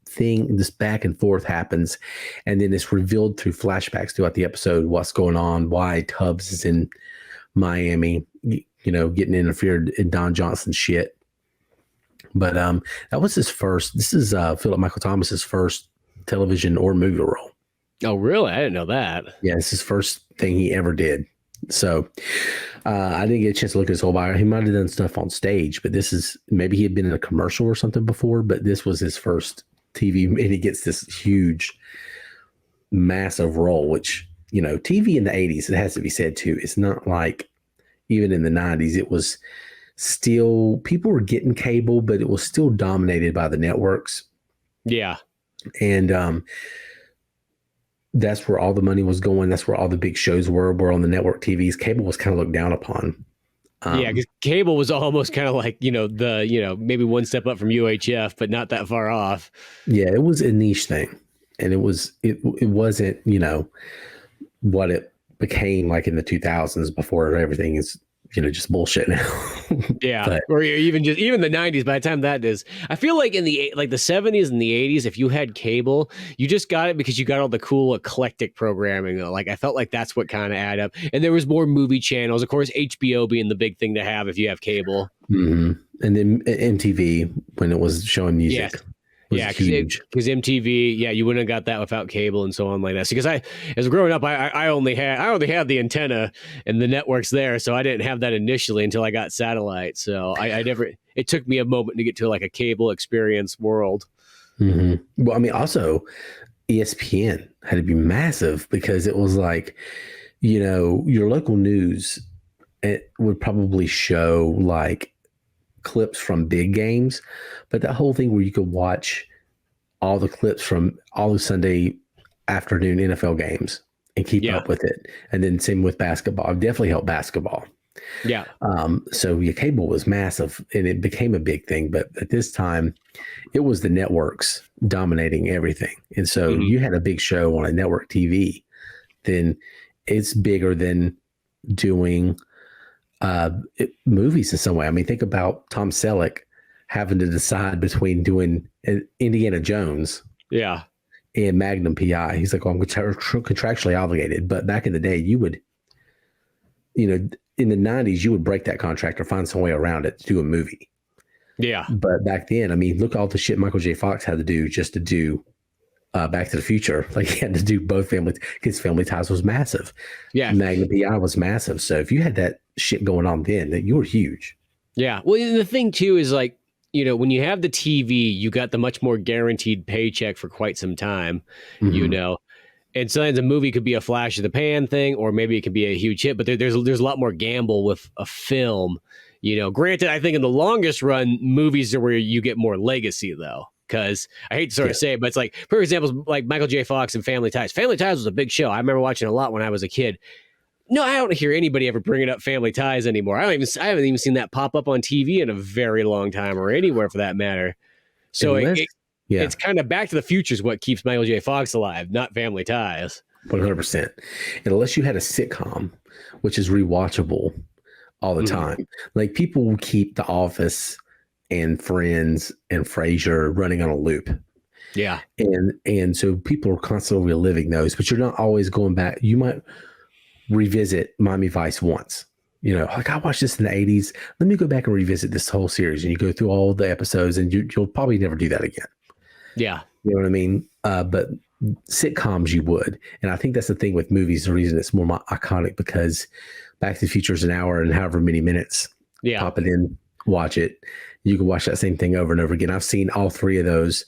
thing, this back and forth happens, and then it's revealed through flashbacks throughout the episode what's going on, why Tubbs is in Miami, getting interfered in Don Johnson's shit. But that was his first. This is Philip Michael Thomas's first television or movie role. Oh, really? I didn't know that. Yeah, it's his first thing he ever did. So I didn't get a chance to look at his whole bio. He might have done stuff on stage, but maybe he had been in a commercial or something before, but this was his first TV, and he gets this huge, massive role, which, TV in the 80s, it has to be said too, it's not like even in the 90s, it was still, people were getting cable, but it was still dominated by the networks. Yeah. And that's where all the money was going. That's where all the big shows were on the network TVs. Cable was kind of looked down upon. Yeah, because cable was almost kind of like, maybe one step up from UHF, but not that far off. Yeah, it was a niche thing. And it wasn't, what it became like in the 2000s before everything is, just bullshit now. Yeah. Or even the 90s, by the time that is, I feel like in the 70s and the 80s, if you had cable, you just got it because you got all the cool eclectic programming though. Like I felt like that's what kind of added up. And there was more movie channels, of course, HBO being the big thing to have if you have cable. Mm-hmm. And then MTV when it was showing music. Yes. Yeah, because MTV, you wouldn't have got that without cable and so on like that. Because as growing up, I only had the antenna and the networks there, so I didn't have that initially until I got satellite. So I never. It took me a moment to get to like a cable experience world. Mm-hmm. Well, I mean, also ESPN had to be massive because it was like, your local news, it would probably show like clips from big games, but that whole thing where you could watch all the clips from all the Sunday afternoon NFL games and keep up with it. And then same with basketball. It definitely helped basketball. Yeah. So your cable was massive and it became a big thing, but at this time it was the networks dominating everything. And so you had a big show on a network TV, then it's bigger than doing movies in some way. I mean, think about Tom Selleck having to decide between doing Indiana Jones and Magnum PI. He's like, I'm contractually obligated. But back in the day, you would, in the 90s, you would break that contract or find some way around it to do a movie. Yeah. But back then, I mean, look all the shit Michael J. Fox had to do just to do Back to the Future. Like he had to do both because Family Ties was massive. Yeah. Magnum PI was massive. So if you had that shit going on then, you were huge. Yeah. Well, and the thing too is like, when you have the TV, you got the much more guaranteed paycheck for quite some time, and sometimes a movie could be a flash of the pan thing, or maybe it could be a huge hit, but there's a lot more gamble with a film. Granted, I think in the longest run, movies are where you get more legacy though. Because I hate to sort of say it, but it's like, for example, like Michael J. Fox and Family Ties. Family Ties was a big show. I remember watching a lot when I was a kid. No, I don't hear anybody ever bringing up Family Ties anymore. I haven't even seen that pop up on TV in a very long time, or anywhere for that matter. So it's kind of Back to the Future is what keeps Michael J. Fox alive, not Family Ties. 100%. And unless you had a sitcom, which is rewatchable all the time, like people will keep The Office and Friends and Frasier running on a loop. Yeah. And so people are constantly reliving those, but you're not always going back. You might revisit Miami Vice once. Like I watched this in the 80s. Let me go back and revisit this whole series. And you go through all the episodes and you'll probably never do that again. Yeah. You know what I mean? But sitcoms you would. And I think that's the thing with movies, the reason it's more iconic, because Back to the Future is an hour and however many minutes. Yeah. Pop it in, watch it. You can watch that same thing over and over again. I've seen all three of those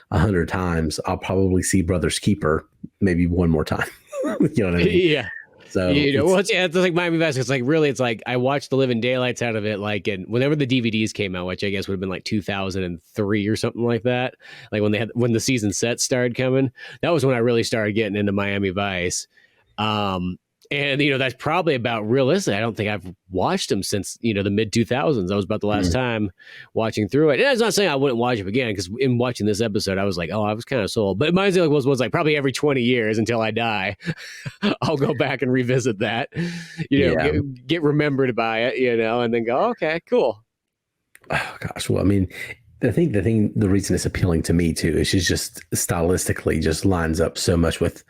100 times. I'll probably see Brothers Keeper maybe one more time. You know what I mean? Yeah. So it's like Miami Vice. It's like I watched the living daylights out of it. Like, and whenever the DVDs came out, which I guess would have been like 2003 or something like that. Like when the season sets started coming, that was when I really started getting into Miami Vice. And that's probably about realistic. I don't think I've watched them since the mid 2000s. That was about the last time watching through it. And it's not saying I wouldn't watch it again, because in watching this episode, I was like, oh, I was kind of sold. But mine was like probably every 20 years until I die, I'll go back and revisit that. Get remembered by it, and then go, okay, cool. Oh gosh, well, I mean, I think the reason it's appealing to me too is just stylistically just lines up so much with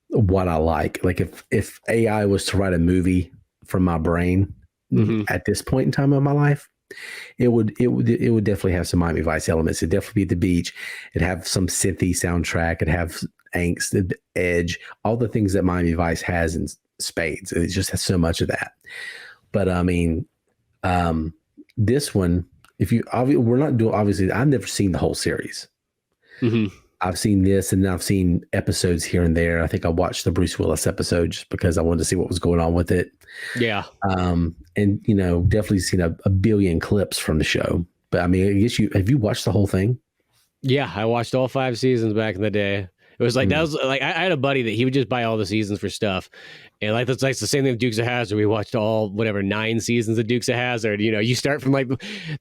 what I like. Like if AI was to write a movie from my brain at this point in time of my life, it would definitely have some Miami Vice elements. It'd definitely be at the beach. It'd have some synthy soundtrack. It'd have angst, edge, all the things that Miami Vice has in spades. It just has so much of that. But I mean, this one, we're not doing, obviously, I've never seen the whole series. I've seen this, and I've seen episodes here and there. I think I watched the Bruce Willis episode just because I wanted to see what was going on with it. Yeah. And definitely seen a billion clips from the show. But I mean, I guess have you watched the whole thing? Yeah, I watched all 5 seasons back in the day. It was like that was like I had a buddy that he would just buy all the seasons for stuff, and like that's like the same thing with Dukes of Hazzard. We watched all 9 seasons of Dukes of Hazzard. You start from like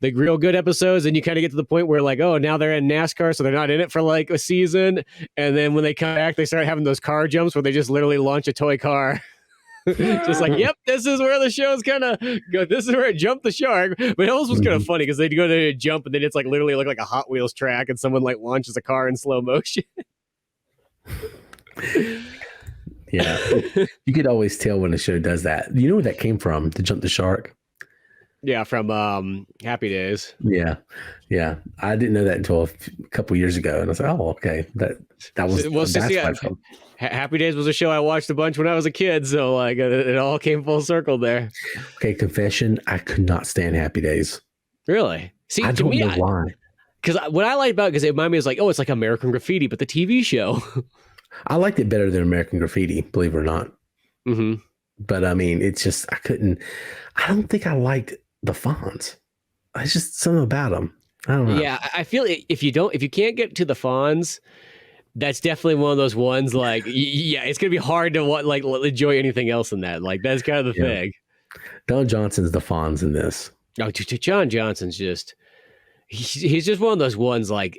the real good episodes, and you kind of get to the point where like, oh, now they're in NASCAR, so they're not in it for like a season, and then when they come back, they start having those car jumps where they just literally launch a toy car. Just like, yep, this is where the show's gonna go. This is where it jumped the shark. But it almost was kind of funny because they'd go to jump, and then it's like literally look like a Hot Wheels track, and someone like launches a car in slow motion. Yeah, you could always tell when a show does that. You know where that came from, to jump the shark? Yeah, from Happy Days. Yeah. I didn't know that until a couple years ago, and I was like, oh, okay, that was that's from. Happy Days was a show I watched a bunch when I was a kid, so like it all came full circle there. Okay, confession, I could not stand Happy Days. Really? See, I don't know why. Because what I liked about it, because it reminded me, is like, oh, it's like American Graffiti, but the TV show. I liked it better than American Graffiti, believe it or not. But I mean, it's just, I don't think I liked the Fonz. It's just something about them. I don't know. Yeah, I feel if you can't get to the Fonz, that's definitely one of those ones like, yeah, it's going to be hard to enjoy anything else in that. Like, that's kind of the thing. Don Johnson's the Fonz in this. Oh, John Johnson's just, he's just one of those ones like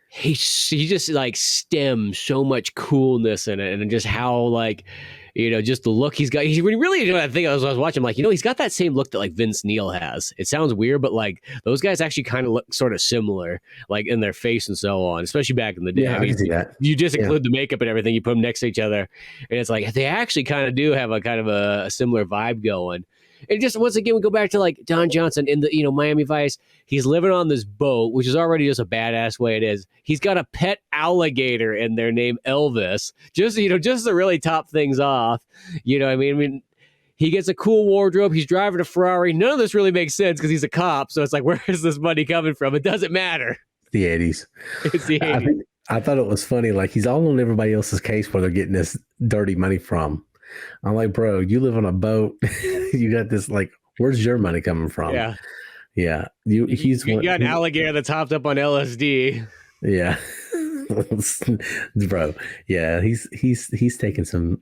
he just like stems so much coolness in it, and just how like just the look he's got. He really, I think I was watching, like, he's got that same look that like Vince Neil has. It sounds weird, but like those guys actually kind of look sort of similar, like in their face and so on, especially back in the day. Yeah, I can see that. You just include the makeup and everything, you put them next to each other, and it's like they actually kind of do have a kind of a similar vibe going. And just once again, we go back to like Don Johnson in the Miami Vice. He's living on this boat, which is already just a badass way it is. He's got a pet alligator in there named Elvis. Just to really top things off. You know what I mean? I mean, he gets a cool wardrobe. He's driving a Ferrari. None of this really makes sense because he's a cop. So it's like, where is this money coming from? It doesn't matter. The 80s. It's the 80s. I thought it was funny. Like, he's all on everybody else's case where they're getting this dirty money from. I'm like, bro, you live on a boat. You got this, like, where's your money coming from? Yeah. Yeah. You got an alligator that's hopped up on LSD. Yeah. Bro. Yeah. He's taking some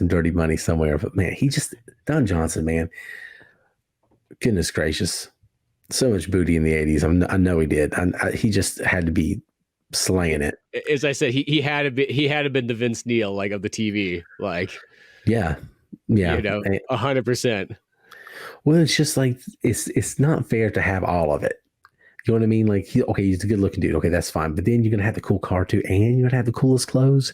dirty money somewhere. But man, Don Johnson, man. Goodness gracious. So much booty in the 80s. I know he did. He just had to be slaying it. As I said, he had to been the Vince Neil like of the TV, like yeah, 100%. Well, it's just like it's not fair to have all of it. You know what I mean? Like, he's a good looking dude. Okay, that's fine. But then you're gonna have the cool car too, and you're gonna have the coolest clothes,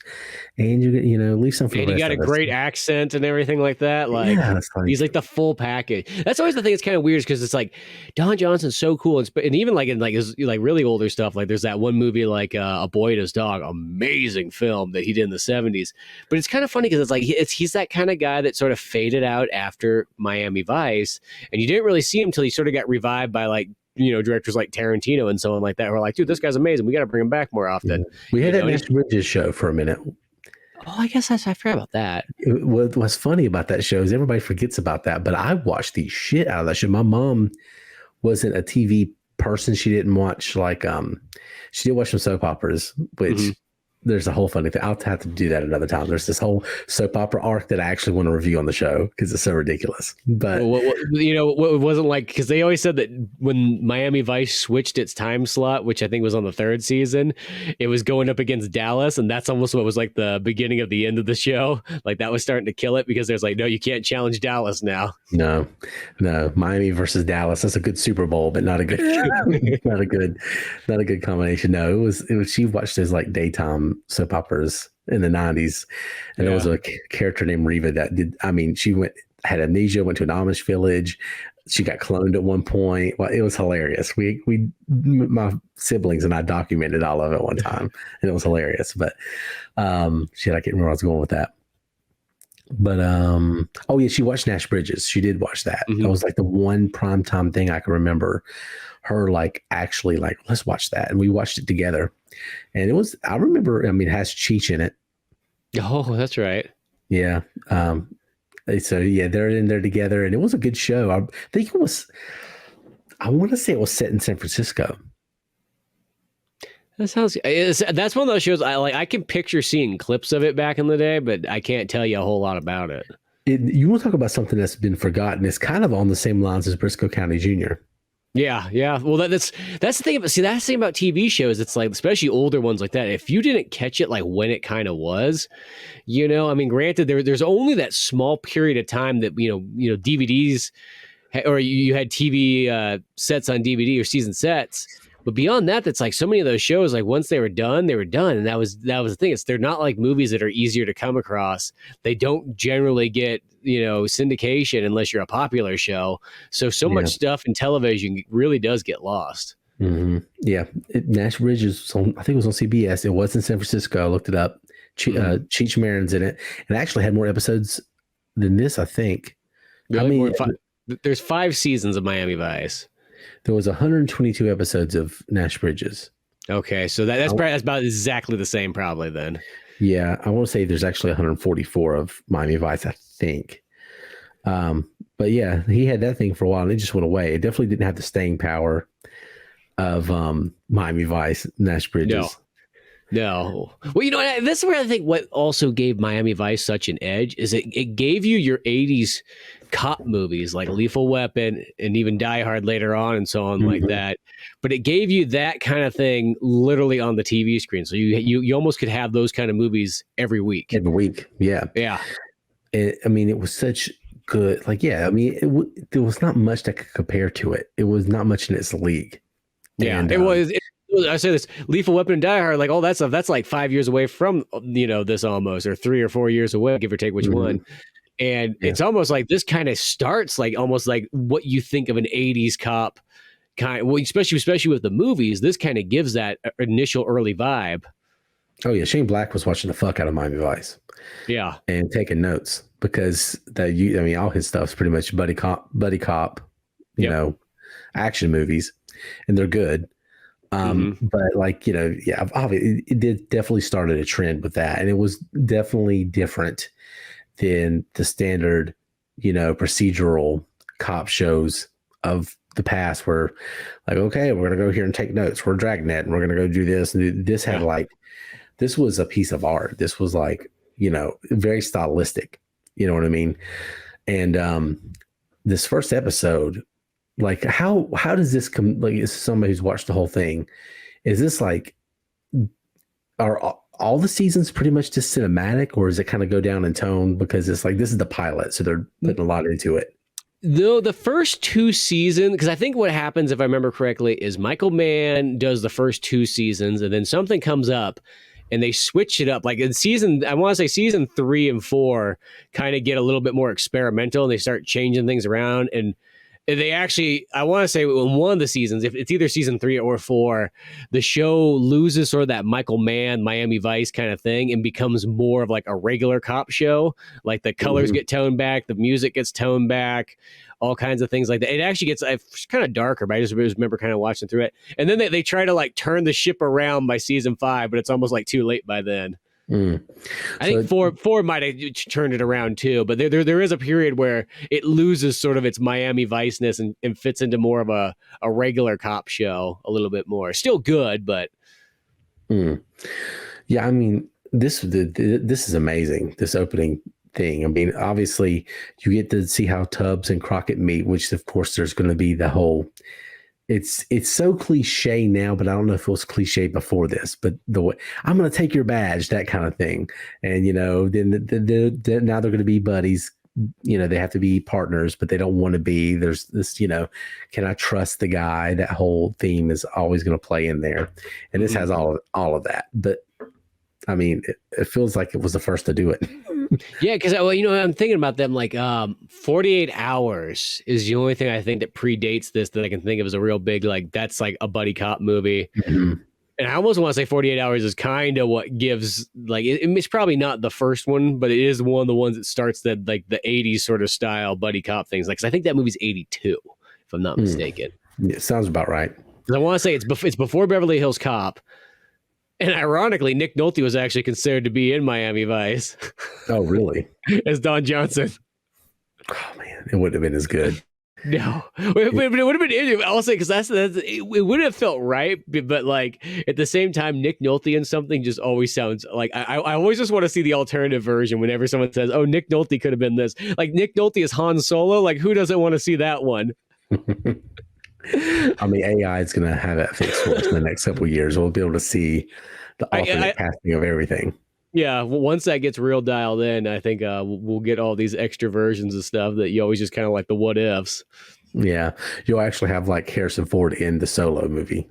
and you're gonna leave some for and the rest you got a great accent and everything like that. Like, he's like the full package. That's always the thing. It's kind of weird because it's like Don Johnson's so cool, and even like in like his like really older stuff. Like there's that one movie like A Boy and His Dog, amazing film that he did in the 70s. But it's kind of funny because it's like he's that kind of guy that sort of faded out after Miami Vice, and you didn't really see him until he sort of got revived by like directors like Tarantino and so on like that, who are like, dude, this guy's amazing. We got to bring him back more often. Yeah. We had that Nash Bridges show for a minute. Oh, I guess I forgot about that. What's funny about that show is everybody forgets about that, but I watched the shit out of that show. My mom wasn't a TV person. She didn't watch she did watch some soap operas, which there's a whole funny thing. I'll have to do that another time. There's this whole soap opera arc that I actually want to review on the show because it's so ridiculous. But it wasn't like, because they always said that when Miami Vice switched its time slot, which I think was on the 3rd season, it was going up against Dallas, and that's almost what was like the beginning of the end of the show. Like that was starting to kill it because there's like, no, you can't challenge Dallas now. No, Miami versus Dallas. That's a good Super Bowl, but not a good, not a good combination. No, it was. She watched those like daytime soap operas in the 90s, and there was a character named Reva that did. I mean, she had amnesia, went to an Amish village. She got cloned at one point. Well, it was hilarious. My siblings and I documented all of it one time, and it was hilarious. But I can't remember where I was going with that. But she watched Nash Bridges. She did watch that. That was like the one primetime thing I can remember her like actually like, let's watch that, and we watched it together. And it was, I remember, I mean, it has Cheech in it. Oh, that's right. Yeah. So yeah, they're in there together, and it was a good show. I think it was, I want to say it was set in San Francisco. That's one of those shows I can picture seeing clips of it back in the day, but I can't tell you a whole lot about it. You want to talk about something that's been forgotten? It's kind of on the same lines as Briscoe County Jr. Yeah. Well, that's the thing about TV shows. It's like, especially older ones like that, if you didn't catch it like when it kind of was, I mean, granted, there's only that small period of time that DVDs or you had TV sets on DVD or season sets. But beyond that, that's like so many of those shows, like once they were done, and that was the thing. They're not like movies that are easier to come across. They don't generally get syndication unless you're a popular show. So much stuff in television really does get lost. Mm-hmm. Yeah, Nash Bridges, I think it was on CBS. It was in San Francisco. I looked it up. Cheech Marin's in it, and actually had more episodes than this, I think. Really? There's 5 seasons of Miami Vice. There was 122 episodes of Nash Bridges. Okay, so that's about exactly the same probably then. Yeah, I want to say there's actually 144 of Miami Vice, I think. But yeah, he had that thing for a while, and it just went away. It definitely didn't have the staying power of Miami Vice, Nash Bridges. No. Well, this is where I think what also gave Miami Vice such an edge is it gave you your 80s cop movies like Lethal Weapon and even Die Hard later on and so on like that. But it gave you that kind of thing literally on the TV screen. So you almost could have those kind of movies every week. Every week, yeah. Yeah. I mean, it was such good. Like, yeah, I mean, there was not much that could compare to it. It was not much in its league. Yeah, and, it was. I say this, Lethal Weapon and Die Hard, like all that stuff, that's like 5 years away from, this almost, or 3 or 4 years away, give or take which one. And it's almost like this kind of starts like almost like what you think of an 80s cop kind, well, especially with the movies. This kind of gives that initial early vibe. Oh yeah, Shane Black was watching the fuck out of Miami Vice. Yeah, and taking notes because all his stuff's pretty much buddy cop, you know, action movies, and they're good. But like, obviously it did definitely started a trend with that, and it was definitely different than the standard, procedural cop shows of the past where like, okay, we're gonna go here and take notes. We're Dragnet and we're gonna go do this. And this had like, this was a piece of art. This was like, very stylistic, you know what I mean? And this first episode, like how does this come, like, as somebody who's watched the whole thing, is this like, are all the seasons pretty much just cinematic, or does it kind of go down in tone because it's like, this is the pilot, so they're putting a lot into it? Though the first 2 seasons, because I think what happens, if I remember correctly, is Michael Mann does the first 2 seasons, and then something comes up, and they switch it up. Like in I want to say season 3 and 4 kind of get a little bit more experimental, and they start changing things around. And they actually, I want to say in one of the seasons, if it's either season 3 or 4, the show loses sort of that Michael Mann, Miami Vice kind of thing and becomes more of like a regular cop show. Like the colors get toned back, the music gets toned back, all kinds of things like that. It actually gets kind of darker, but I just remember kind of watching through it. And then they try to like turn the ship around by season 5, but it's almost like too late by then. I think four might have turned it around too, but there is a period where it loses sort of its Miami Vice-ness and fits into more of a regular cop show a little bit more. Still good, but yeah, I mean, this is amazing, this opening thing. I mean, obviously you get to see how Tubbs and Crockett meet, which of course there's going to be the whole, it's so cliche now, but I don't know if it was cliche before this, but the way I'm going to take your badge, that kind of thing. And, then now they're going to be buddies. They have to be partners, but they don't want to be. There's this, can I trust the guy? That whole theme is always going to play in there. And this has all of that. But I mean, it feels like it was the first to do it. Yeah, because I'm thinking about them like 48 Hours is the only thing I think that predates this that I can think of as a real big, like, that's like a buddy cop movie. And I almost want to say 48 Hours is kind of what gives, like, it's probably not the first one, but it is one of the ones that starts that like the 80s sort of style buddy cop things. Like, 'cause I think that movie's 82, if I'm not mistaken. Yeah, sounds about right. I want to say it's before Beverly Hills Cop. And ironically, Nick Nolte was actually considered to be in Miami Vice. Oh, really? As Don Johnson. Oh man, it wouldn't have been as good. No, but it would have been. I'll say because it would have felt right, but like at the same time, Nick Nolte in something just always sounds like I always just want to see the alternative version. Whenever someone says, "Oh, Nick Nolte could have been this," like Nick Nolte is Han Solo. Like who doesn't want to see that one? I mean, AI is going to have that fixed for us in the next couple of years. We'll be able to see the alternate casting of everything. Yeah, once that gets real dialed in, I think we'll get all these extra versions of stuff that you always just kind of like the what ifs. Yeah, you'll actually have like Harrison Ford in the Solo movie.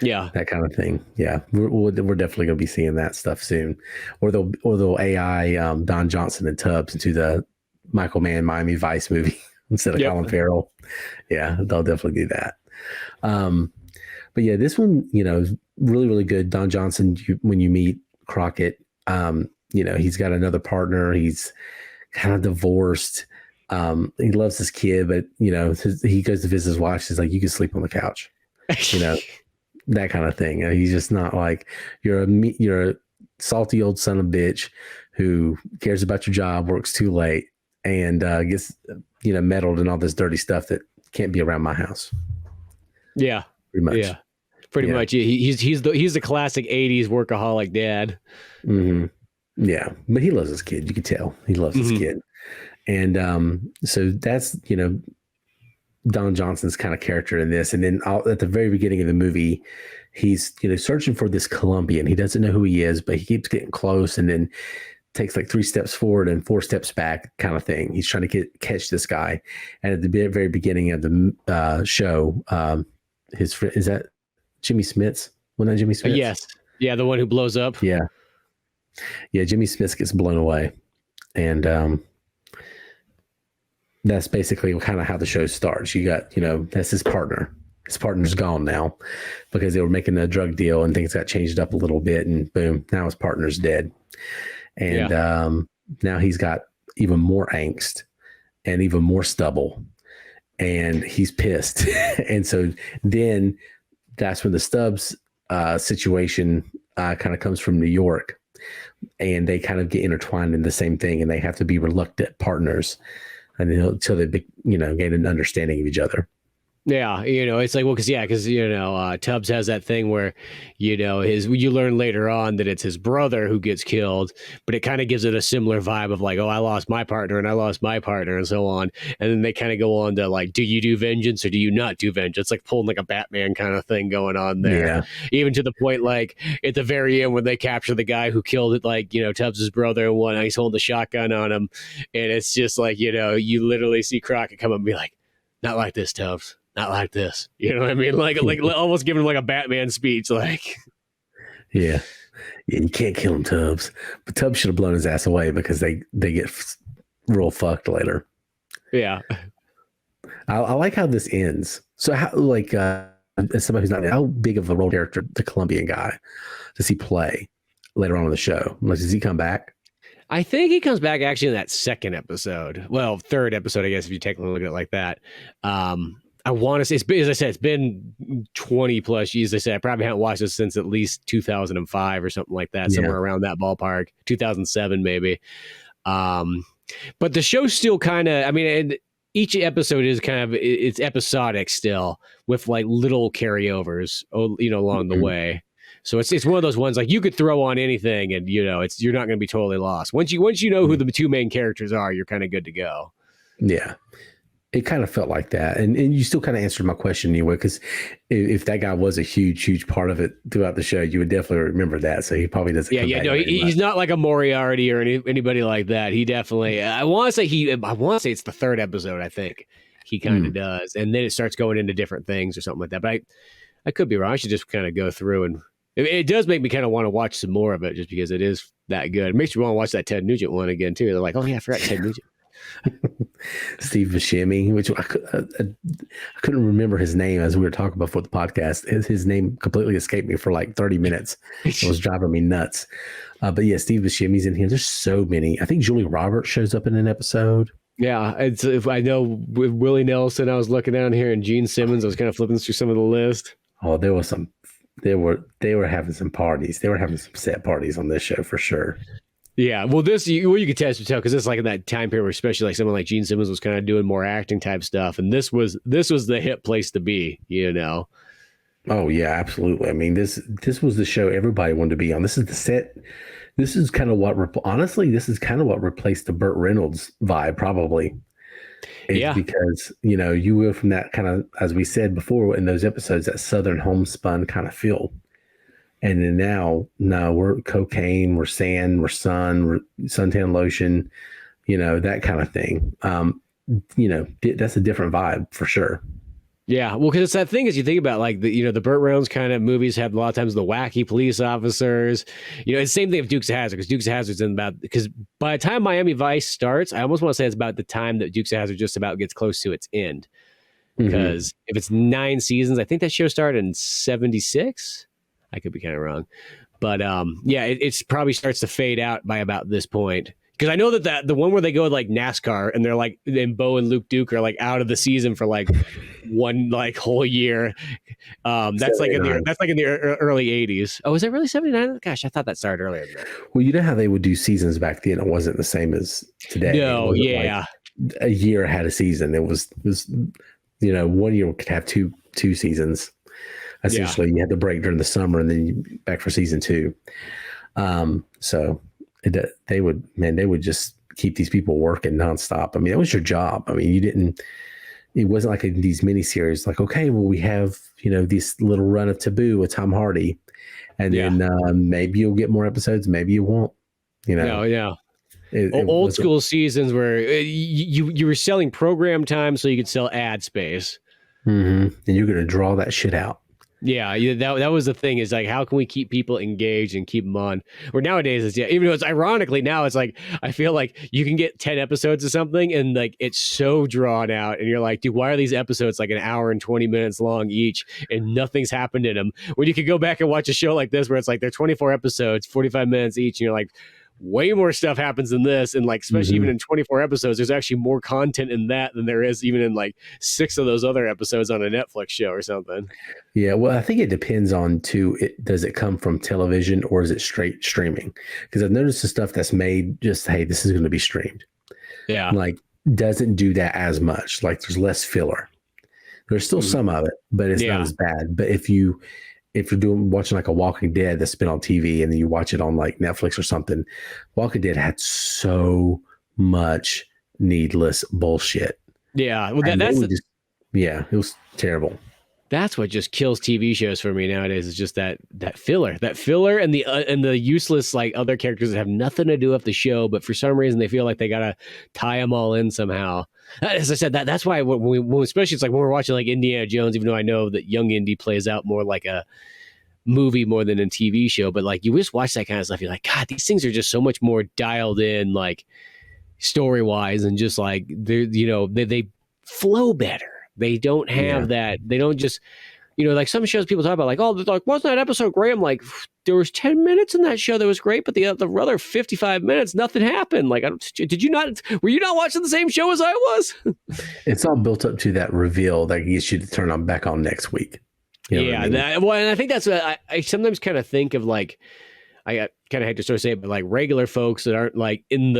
Yeah, that kind of thing. Yeah, we're definitely going to be seeing that stuff soon. Or they'll AI Don Johnson and Tubbs into the Michael Mann Miami Vice movie instead of Colin Farrell. Yeah, they'll definitely do that. But yeah, this one, is really, really good. Don Johnson, when you meet Crockett, he's got another partner. He's kind of divorced. He loves his kid, but he goes to visit his wife. She's like, you can sleep on the couch, that kind of thing. He's just not like, you're a salty old son of a bitch who cares about your job, works too late, and gets meddled in all this dirty stuff that can't be around my house. Yeah, pretty much. Yeah, pretty much. He's the classic '80s workaholic dad. Yeah, but he loves his kid. You can tell he loves his kid, and so that's Don Johnson's kind of character in this. And then at the very beginning of the movie, he's searching for this Colombian. He doesn't know who he is, but he keeps getting close, and then takes like 3 steps forward and 4 steps back kind of thing. He's trying to catch this guy. And at the very beginning of the show, his friend, is that Jimmy Smits? Wasn't that Jimmy Smits? Yes. Yeah, the one who blows up. Yeah. Jimmy Smits gets blown away. And that's basically kind of how the show starts. You got, that's his partner. His partner's gone now because they were making a drug deal and things got changed up a little bit, and boom, now his partner's dead. And now he's got even more angst and even more stubble, and he's pissed. And so then that's when the Stubbs situation kind of comes from New York, and they kind of get intertwined in the same thing, and they have to be reluctant partners until they, gain an understanding of each other. Yeah, it's like, well, because Tubbs has that thing where, you learn later on that it's his brother who gets killed, but it kind of gives it a similar vibe of like, oh, I lost my partner and I lost my partner and so on. And then they kind of go on to like, do you do vengeance or do you not do vengeance? Like pulling like a Batman kind of thing going on there. Yeah. Even to the point, like at the very end when they capture the guy who killed it, like, Tubbs' brother and one, he's holding the shotgun on him. And it's just like, you literally see Crockett come up and be like, not like this, Tubbs. Not like this. You know what I mean? Like almost giving him like a Batman speech. Like, yeah, you can't kill him, Tubbs. But Tubbs should have blown his ass away because they get real fucked later. Yeah. I like how this ends. So how, like, as somebody who's not, how big of a role character the Colombian guy does he play later on in the show? Like, does he come back? I think he comes back actually in that second episode. Well, third episode, I guess, if you technically look at it like that. I want to say, as I said, it's been 20 plus years. I said, I probably haven't watched this since at least 2005 or something like that, somewhere around that ballpark, 2007 maybe. But the show's still kind of, each episode is kind of, it's episodic still with like little carryovers, along the way. So it's one of those ones like you could throw on anything and, you're not going to be totally lost. Once you know who the two main characters are, you're kind of good to go. Yeah. It kind of felt like that. And you still kind of answered my question anyway, because if that guy was a huge, huge part of it throughout the show, you would definitely remember that. So he probably doesn't. He's not like a Moriarty or anybody like that. He definitely, I want to say it's the third episode. I think he kind of does. And then it starts going into different things or something like that. But I could be wrong. I should just kind of go through, and it does make me kind of want to watch some more of it just because it is that good. It makes me want to watch that Ted Nugent one again too. They're like, oh yeah, I forgot Ted Nugent. Steve Buscemi, which I couldn't remember his name as we were talking before the podcast. His name completely escaped me for like 30 minutes. It was driving me nuts. But yeah, Steve Buscemi's in here. There's so many. I think Julie Roberts shows up in an episode. Yeah, I know with Willie Nelson, I was looking down here, and Gene Simmons, I was kind of flipping through some of the list. Oh, there was some. They were having some parties. They were having some set parties on this show for sure. Yeah, well, you could tell because it's like in that time period where especially like someone like Gene Simmons was kind of doing more acting type stuff, and this was the hip place to be, Oh yeah, absolutely. I mean, this was the show everybody wanted to be on. This is the set. This is kind of what replaced the Burt Reynolds vibe, probably. Because you go from that kind of, as we said before in those episodes, that Southern homespun kind of feel. And then now we're cocaine, we're sand, we're sun, we're suntan lotion, that kind of thing. That's a different vibe for sure. Yeah, well, because it's that thing as you think about like the Burt Reynolds kind of movies have a lot of times the wacky police officers. It's the same thing with Dukes of Hazzard, because Dukes of Hazzard's because by the time Miami Vice starts, I almost want to say it's about the time that Dukes of Hazzard just about gets close to its end. Because if it's 9 seasons, I think that show started in 76. I could be kind of wrong, but it's probably starts to fade out by about this point. Because I know that the one where they go like NASCAR and they're like, and Bo and Luke Duke are like out of the season for like one like whole year. That's like in the early 80s. Oh, is that really 79? Gosh, I thought that started earlier than that. Well, you know how they would do seasons back then. It wasn't the same as today. No, yeah. Like a year had a season. It was 1 year could have two seasons. Essentially, you had the break during the summer and then you back for season 2. So they would just keep these people working nonstop. I mean, that was your job. I mean, it wasn't like these miniseries like, okay, well, we have, this little run of Taboo with Tom Hardy. And then maybe you'll get more episodes. Maybe you won't, No, yeah. Old school seasons where you were selling program time so you could sell ad space. And you're going to draw that shit out. That was the thing, is like, how can we keep people engaged and keep them on? Or nowadays, it's, even though it's ironically now, it's like, I feel like you can get 10 episodes of something and like it's so drawn out, and you're like, dude, why are these episodes like an hour and 20 minutes long each and nothing's happened in them? When you could go back and watch a show like this where it's like they're 24 episodes, 45 minutes each, and you're like, way more stuff happens in this, and like, especially even in 24 episodes, there's actually more content in that than there is even in like 6 of those other episodes on a Netflix show or something. Yeah, well, I think it depends on does it come from television or is it straight streaming? Because I've noticed the stuff that's made just, hey, this is going to be streamed. Yeah, like doesn't do that as much. Like there's less filler. There's still some of it, but it's not as bad. But if you're watching like a Walking Dead that's been on TV and then you watch it on like Netflix or something, Walking Dead had so much needless bullshit. Yeah, well, it was terrible. That's what just kills TV shows for me nowadays, is just that filler, and the useless like other characters that have nothing to do with the show, but for some reason they feel like they gotta tie them all in somehow. As I said, that's why especially it's like when we're watching like Indiana Jones, even though I know that young Indy plays out more like a movie more than a TV show, but like you just watch that kind of stuff, you're like, God, these things are just so much more dialed in, like story wise, and just like they flow better. They don't have that. They don't just, like some shows people talk about, like, oh, like, wasn't that episode great? I'm like, there was 10 minutes in that show that was great, but the other 55 minutes, nothing happened. Like, were you not watching the same show as I was? It's all built up to that reveal that you should turn on back on next week. And I think that's what I sometimes kind of think of, like, I kind of hate to sort of say it, but like regular folks that aren't like in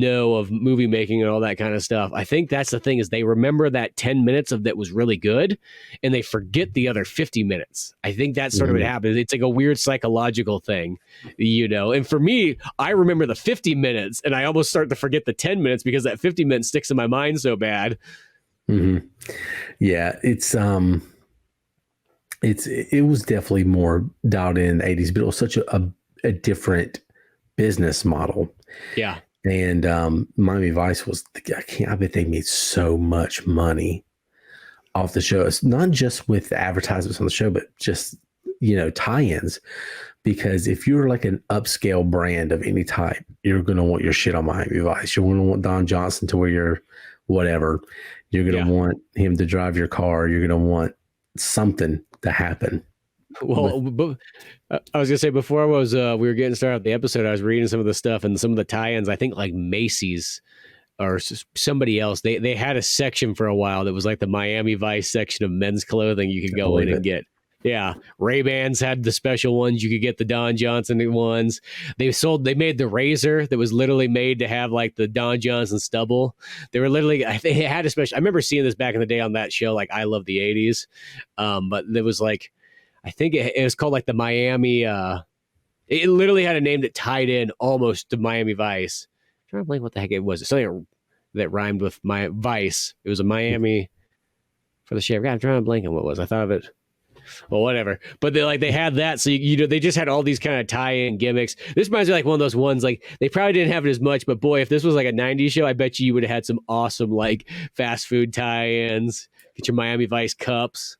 know of movie making and all that kind of stuff. I think that's the thing, is they remember that 10 minutes of that was really good and they forget the other 50 minutes. I think that's sort of what happens. It's like a weird psychological thing, and for me, I remember the 50 minutes and I almost start to forget the 10 minutes because that 50 minutes sticks in my mind so bad. Mm-hmm. Yeah. It was definitely more dialed in the 80s, but it was such a different business model. Yeah. And Miami Vice I bet they made so much money off the show. It's not just with the advertisements on the show, but just, tie-ins. Because if you're like an upscale brand of any type, you're going to want your shit on Miami Vice. You're going to want Don Johnson to wear your whatever. You're going to want him to drive your car. You're going to want something to happen. Well, I was gonna say, before we were getting started with the episode, I was reading some of the stuff and some of the tie-ins. I think like Macy's or somebody else, they had a section for a while that was like the Miami Vice section of men's clothing. You could go in and get. Yeah, Ray-Bans had the special ones. You could get the Don Johnson ones. They made the razor that was literally made to have like the Don Johnson stubble. They were literally, they had a special. I remember seeing this back in the day on that show, like I Love the 80s. But there was like, I think it was called like the Miami. It literally had a name that tied in almost to Miami Vice. I'm trying to blank what the heck it was. It's something that rhymed with my Vice. It was a Miami for the shave. I'm trying to blank on what it was. I thought of it. Well, whatever. But they had that, so they just had all these kind of tie-in gimmicks. This reminds me of like one of those ones, like they probably didn't have it as much, but boy, if this was like a 90s show, I bet you would have had some awesome like fast food tie-ins. Get your Miami Vice cups.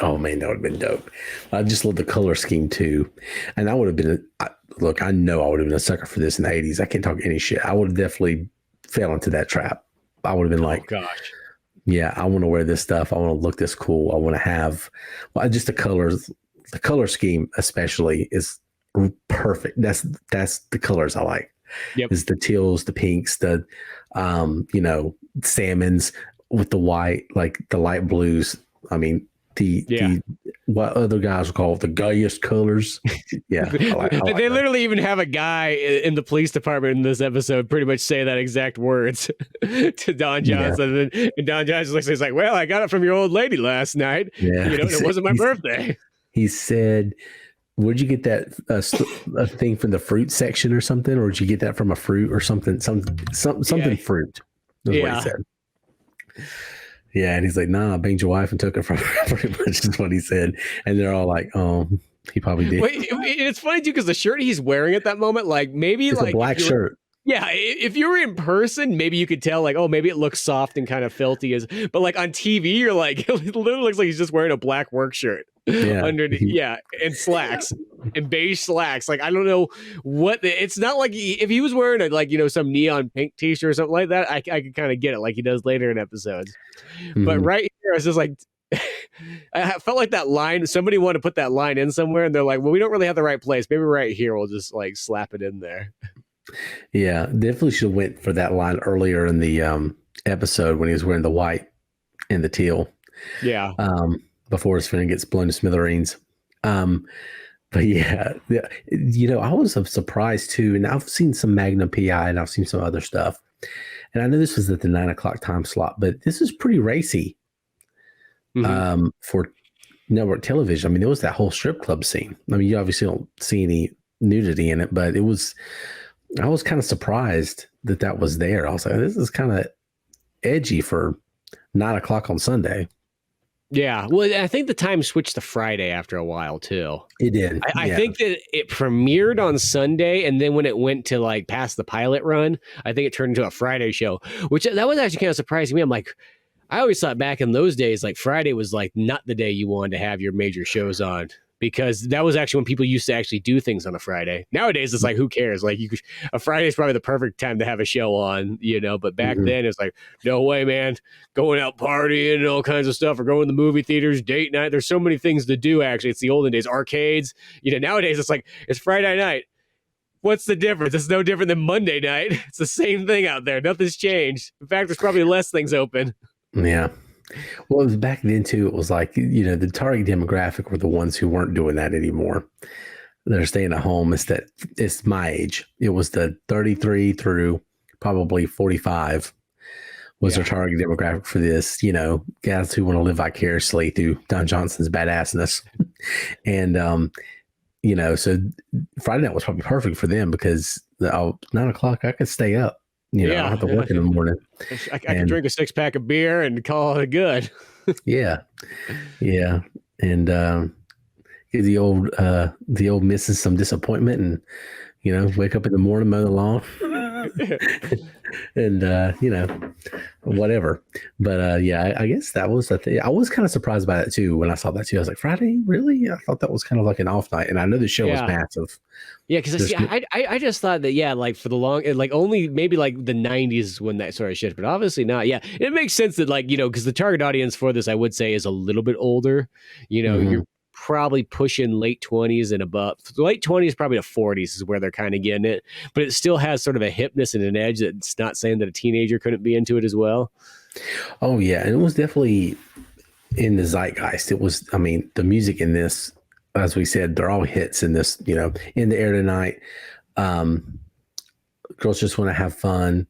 Oh man, that would have been dope. I just love the color scheme too, and I would have been. Look, I know I would have been a sucker for this in the 80s. I can't talk any shit. I would have definitely fell into that trap. I would have been like, gosh. Yeah, I want to wear this stuff. I want to look this cool. I want to have, just the color scheme especially is perfect. That's the colors I like. Yep. Is the teals, the pinks, the salmons with the white, like the light blues. I mean, the what other guys call it, the gayest colors. Yeah, I like they literally even have a guy in the police department in this episode pretty much say that exact words to Don Johnson. Yeah. And Don Johnson says like, well, I got it from your old lady last night. Yeah. It wasn't my birthday. He said, where'd you get that a thing from the fruit section or something? Or did you get that from a fruit or something? Something fruit. That's what he said. Yeah, and he's like, nah, I banged your wife and took it from her. Pretty much is what he said. And they're all like, oh, he probably did. Wait, it's funny too, because the shirt he's wearing at that moment, like maybe it's like a black shirt. Yeah, if you were in person, maybe you could tell, like, oh, maybe it looks soft and kind of filthy, but like on TV, you're like, it literally looks like he's just wearing a black work shirt Yeah. underneath, and slacks and beige slacks. Like, I don't know it's not like if he was wearing some neon pink t-shirt or something like that, I could kind of get it, like he does later in episodes. But right here, it's just like, I felt like that line, somebody wanted to put that line in somewhere, and they're like, well, we don't really have the right place. Maybe right here, we'll just like slap it in there. Yeah, definitely should have went for that line earlier in the episode when he was wearing the white and the teal. Yeah. Before his friend gets blown to smithereens. But yeah, I was surprised too. And I've seen some Magnum PI and I've seen some other stuff. And I know this was at the 9:00 time slot, but this is pretty racy for network television. I mean, there was that whole strip club scene. I mean, you obviously don't see any nudity in it, but I was kind of surprised that was there. I was like, this is kind of edgy for 9:00 on Sunday. Yeah. Well, I think the time switched to Friday after a while too. It did. I think that it premiered on Sunday, and then when it went to like past the pilot run, I think it turned into a Friday show, which that was actually kind of surprising me. I'm like, I always thought back in those days, like Friday was like not the day you wanted to have your major shows on, because that was actually when people used to actually do things on a Friday. Nowadays, it's like, who cares? Like a Friday is probably the perfect time to have a show on, but back then it's like, no way, man, going out partying and all kinds of stuff, or going to the movie theaters, date night. There's so many things to do. Actually, it's the olden days, arcades, nowadays it's like, it's Friday night. What's the difference? It's no different than Monday night. It's the same thing out there. Nothing's changed. In fact, there's probably less things open. Yeah. Well, it was back then too. It was like, the target demographic were the ones who weren't doing that anymore. They're staying at home. It's my age. It was the 33 through probably 45 was their target demographic for this, guys who want to live vicariously through Don Johnson's badassness. And, so Friday night was probably perfect for them because 9:00, I could stay up. I don't have to work in the morning. I can drink a 6-pack of beer and call it good. Yeah. And get the old missing some disappointment and, wake up in the morning, mow the lawn and, whatever. But I guess that was the thing. I was kind of surprised by that too. When I saw that too, I was like, Friday, really? I thought that was kind of like an off night. And I know the show was massive. Yeah, because I just thought that, like for the long, like only maybe like the 90s when that sort of shit, but obviously not. Yeah, it makes sense that because the target audience for this, I would say, is a little bit older. You're probably pushing late 20s and above. Late 20s, probably to 40s is where they're kind of getting it, but it still has sort of a hipness and an edge that's not saying that a teenager couldn't be into it as well. Oh yeah, and it was definitely in the zeitgeist. It was, the music in this, as we said, they're all hits in this, In the Air Tonight. Girls Just Want to Have Fun.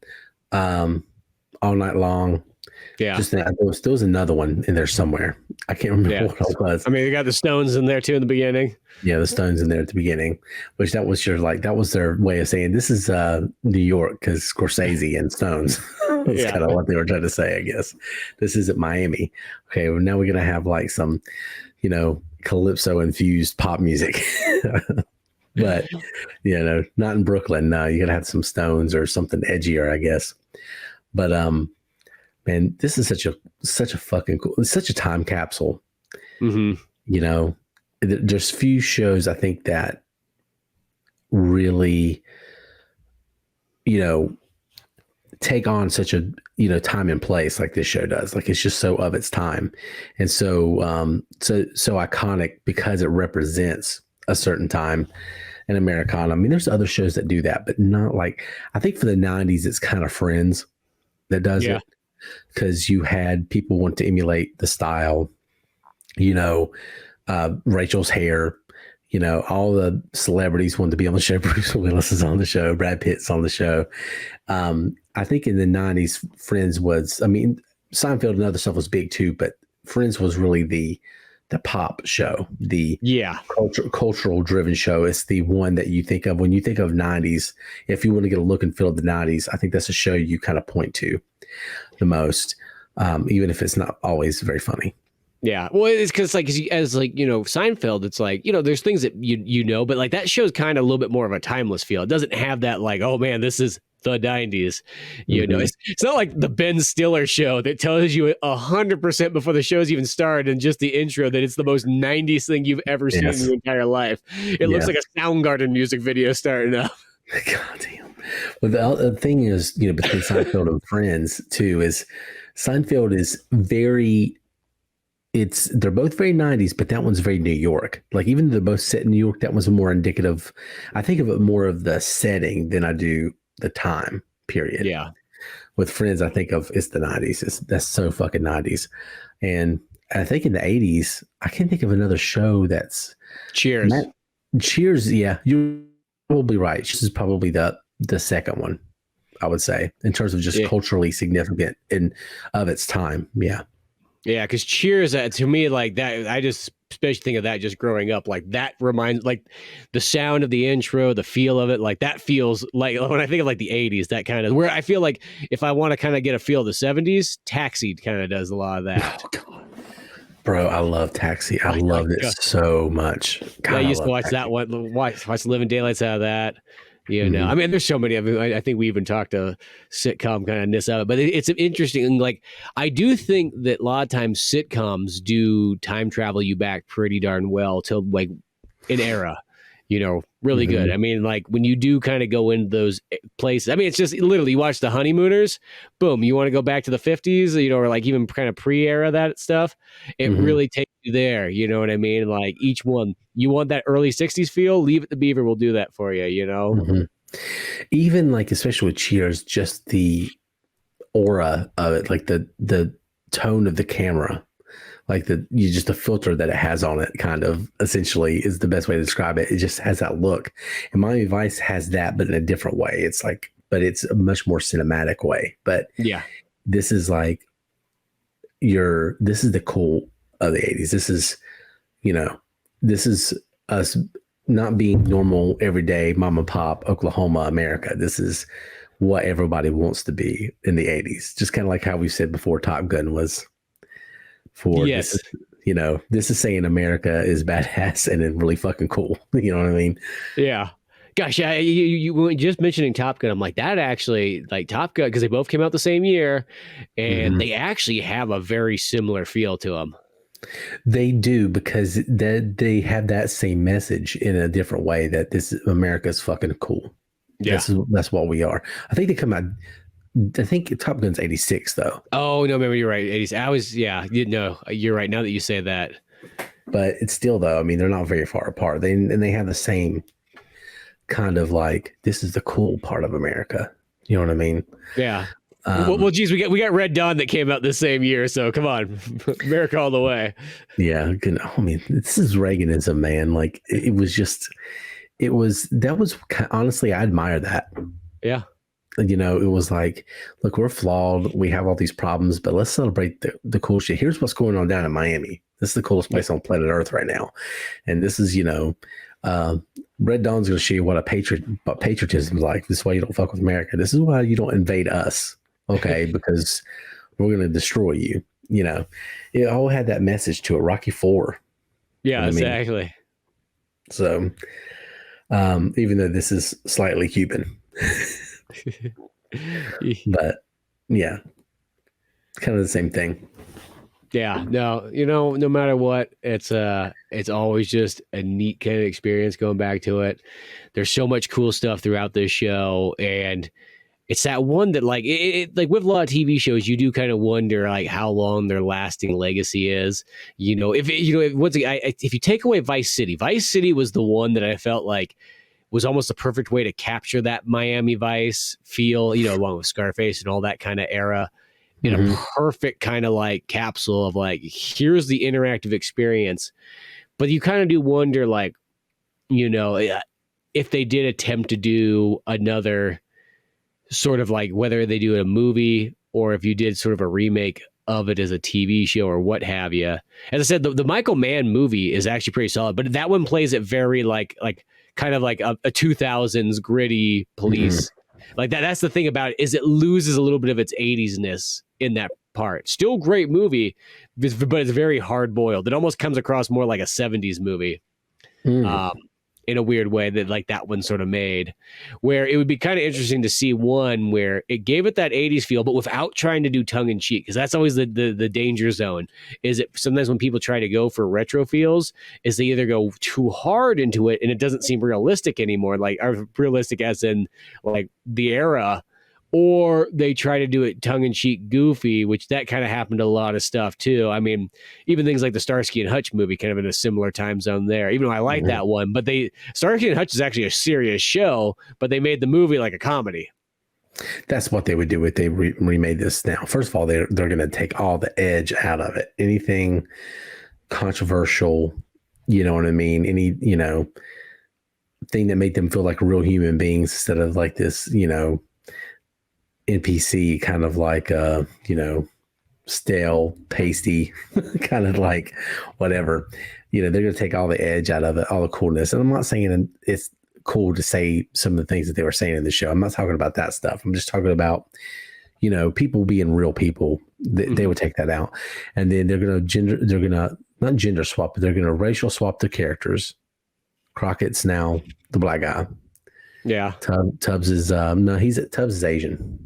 All Night Long. Yeah. There was another one in there somewhere. I can't remember what it was. You got the Stones in there too in the beginning. Yeah, the Stones in there at the beginning, which that was their way of saying this is New York because Scorsese and Stones. That's kind of what they were trying to say, I guess. This isn't Miami. Okay, well, now we're gonna have like some, calypso infused pop music. But not in Brooklyn. No, you gotta have some Stones or something edgier, I guess. But man, this is such a fucking cool, it's such a time capsule. There's few shows I think that really take on such a time and place like this show does. Like it's just so of its time, and so so iconic because it represents a certain time in Americana. There's other shows that do that, but not like, I think for the 90s it's kind of Friends that does it, because you had people want to emulate the style, Rachel's hair, all the celebrities wanted to be on the show. Bruce Willis is on the show. Brad Pitt's on the show. I think in the 90s, Friends was, Seinfeld and other stuff was big too, but Friends was really the pop show, the cultural driven show. It's the one that you think of when you think of 90s. If you want to get a look and feel of the 90s, I think that's a show you kind of point to the most, even if it's not always very funny. Yeah, well, it's because as Seinfeld, it's like, there's things that but like that show's kind of a little bit more of a timeless feel. It doesn't have that like, oh man, this is the 90s. You know, it's not like the Ben Stiller show that tells you 100% before the show's even started and just the intro that it's the most 90s thing you've ever seen in your entire life. It looks like a Soundgarden music video starting up. God damn. Well, the thing is, you know, between Seinfeld and Friends too, is Seinfeld is they're both very 90s, but that one's very New York. Like, even though they're both set in New York, that one's more indicative. I think of it more of the setting than I do the time period. Yeah. With Friends, I think of it's the 90s. That's so fucking 90s. And I think in the 80s, I can't think of another show that's Cheers. Cheers. Yeah, you're probably right. This is probably the second one, I would say, in terms of just culturally significant in of its time. Yeah. Yeah, because Cheers, to me, like that, I just especially think of that just growing up. Like that reminds, like the sound of the intro, the feel of it, like that feels like when I think of like the 80s, that kind of where I feel like if I want to kind of get a feel of the 70s, Taxi kind of does a lot of that. Oh, God. Bro, I love Taxi. I loved it so much. God, I used to watch that one, watch Living Daylights out of that. You know, I mean, there's so many. I mean, I think we even talked to sitcom kind of ness of it, but it's interesting. Like, I do think that a lot of times sitcoms do time travel you back pretty darn well to like an era, you know, really good. I mean, like when you do kind of go into those places, I mean, it's just literally you watch The Honeymooners, boom, you want to go back to the 50s, you know, or like even kind of pre-era that stuff. It really takes you there. You know what I mean? Like each one, you want that early 60s feel, Leave It to Beaver will do that for you, you know? Even like, especially with Cheers, just the aura of it, like the tone of the camera, like just the filter that it has on it, kind of essentially is the best way to describe it. It just has that look. And Miami Vice has that, but in a different way. It's like, but it's a much more cinematic way. But yeah, this is like this is the cool of the 80s. This is, you know, this is us not being normal, everyday mom and pop, Oklahoma, America. This is what everybody wants to be in the 80s. Just kind of like how we said before Top Gun was for, yes. This is, you know, this is saying America is badass and then really fucking cool. You know what I mean? Yeah. Gosh, you were just mentioning Top Gun. I'm like, that actually, like Top Gun, because they both came out the same year, and they actually have a very similar feel to them. They do, because they have that same message in a different way, that this America's fucking cool. Yeah, that's what we are. I think they come out. I think Top Gun's 86 though. Oh no, maybe you're right. 80s. I was you're right. Now that you say that, but it's still though. I mean, they're not very far apart. They have the same kind of like, this is the cool part of America. You know what I mean? Yeah. Well, geez, we got Red Dawn that came out the same year, so come on, America all the way. Yeah, I mean, this is Reaganism, man. Like honestly, I admire that. Yeah, you know, it was like, look, we're flawed, we have all these problems, but let's celebrate the cool shit. Here's what's going on down in Miami. This is the coolest place on planet Earth right now, and this is, you know, Red Dawn's going to show you what patriotism is like. This is why you don't fuck with America. This is why you don't invade us. Okay, because we're going to destroy you. You know, it all had that message to it. Rocky IV. Yeah, exactly. I mean? So, even though this is slightly Cuban, but yeah, kind of the same thing. Yeah, no, you know, no matter what, it's always just a neat kind of experience going back to it. There's so much cool stuff throughout this show, and it's that one that like like with a lot of TV shows, you do kind of wonder like how long their lasting legacy is. You know, if you take away Vice City was the one that I felt like was almost the perfect way to capture that Miami Vice feel, you know, along with Scarface and all that kind of era, in a perfect kind of like capsule of like, here's the interactive experience. But you kind of do wonder, like, you know, if they did attempt to do another sort of like, whether they do a movie or if you did sort of a remake of it as a TV show or what have you. As I said, the Michael Mann movie is actually pretty solid, but that one plays it very like kind of like a 2000s gritty police. Like that's the thing about it, is it loses a little bit of its 80s-ness in that part. Still great movie, but it's very hard boiled. It almost comes across more like a 70s movie. in a weird way that like that one sort of made, where it would be kind of interesting to see one where it gave it that 80s feel, but without trying to do tongue in cheek. Cause that's always the danger zone, is it sometimes when people try to go for retro feels is they either go too hard into it and it doesn't seem realistic anymore. Like realistic as in like the era, or they try to do it tongue-in-cheek goofy, which that kind of happened to a lot of stuff too. I mean, even things like the Starsky and Hutch movie, kind of in a similar time zone there, even though I like that one, but Starsky and Hutch is actually a serious show, but they made the movie like a comedy. That's what they would do if they remade this now. First of all, they're going to take all the edge out of it. Anything controversial, you know what I mean? Any, thing that made them feel like real human beings instead of like this, NPC kind of like stale, pasty, kind of like whatever. They're going to take all the edge out of it, all the coolness. And I'm not saying it's cool to say some of the things that they were saying in the show. I'm not talking about that stuff. I'm just talking about, people being real people. They would take that out. And then they're going to not gender swap, but they're going to racial swap the characters. Crockett's now the black guy. Yeah. Tubbs is Tubbs is Asian.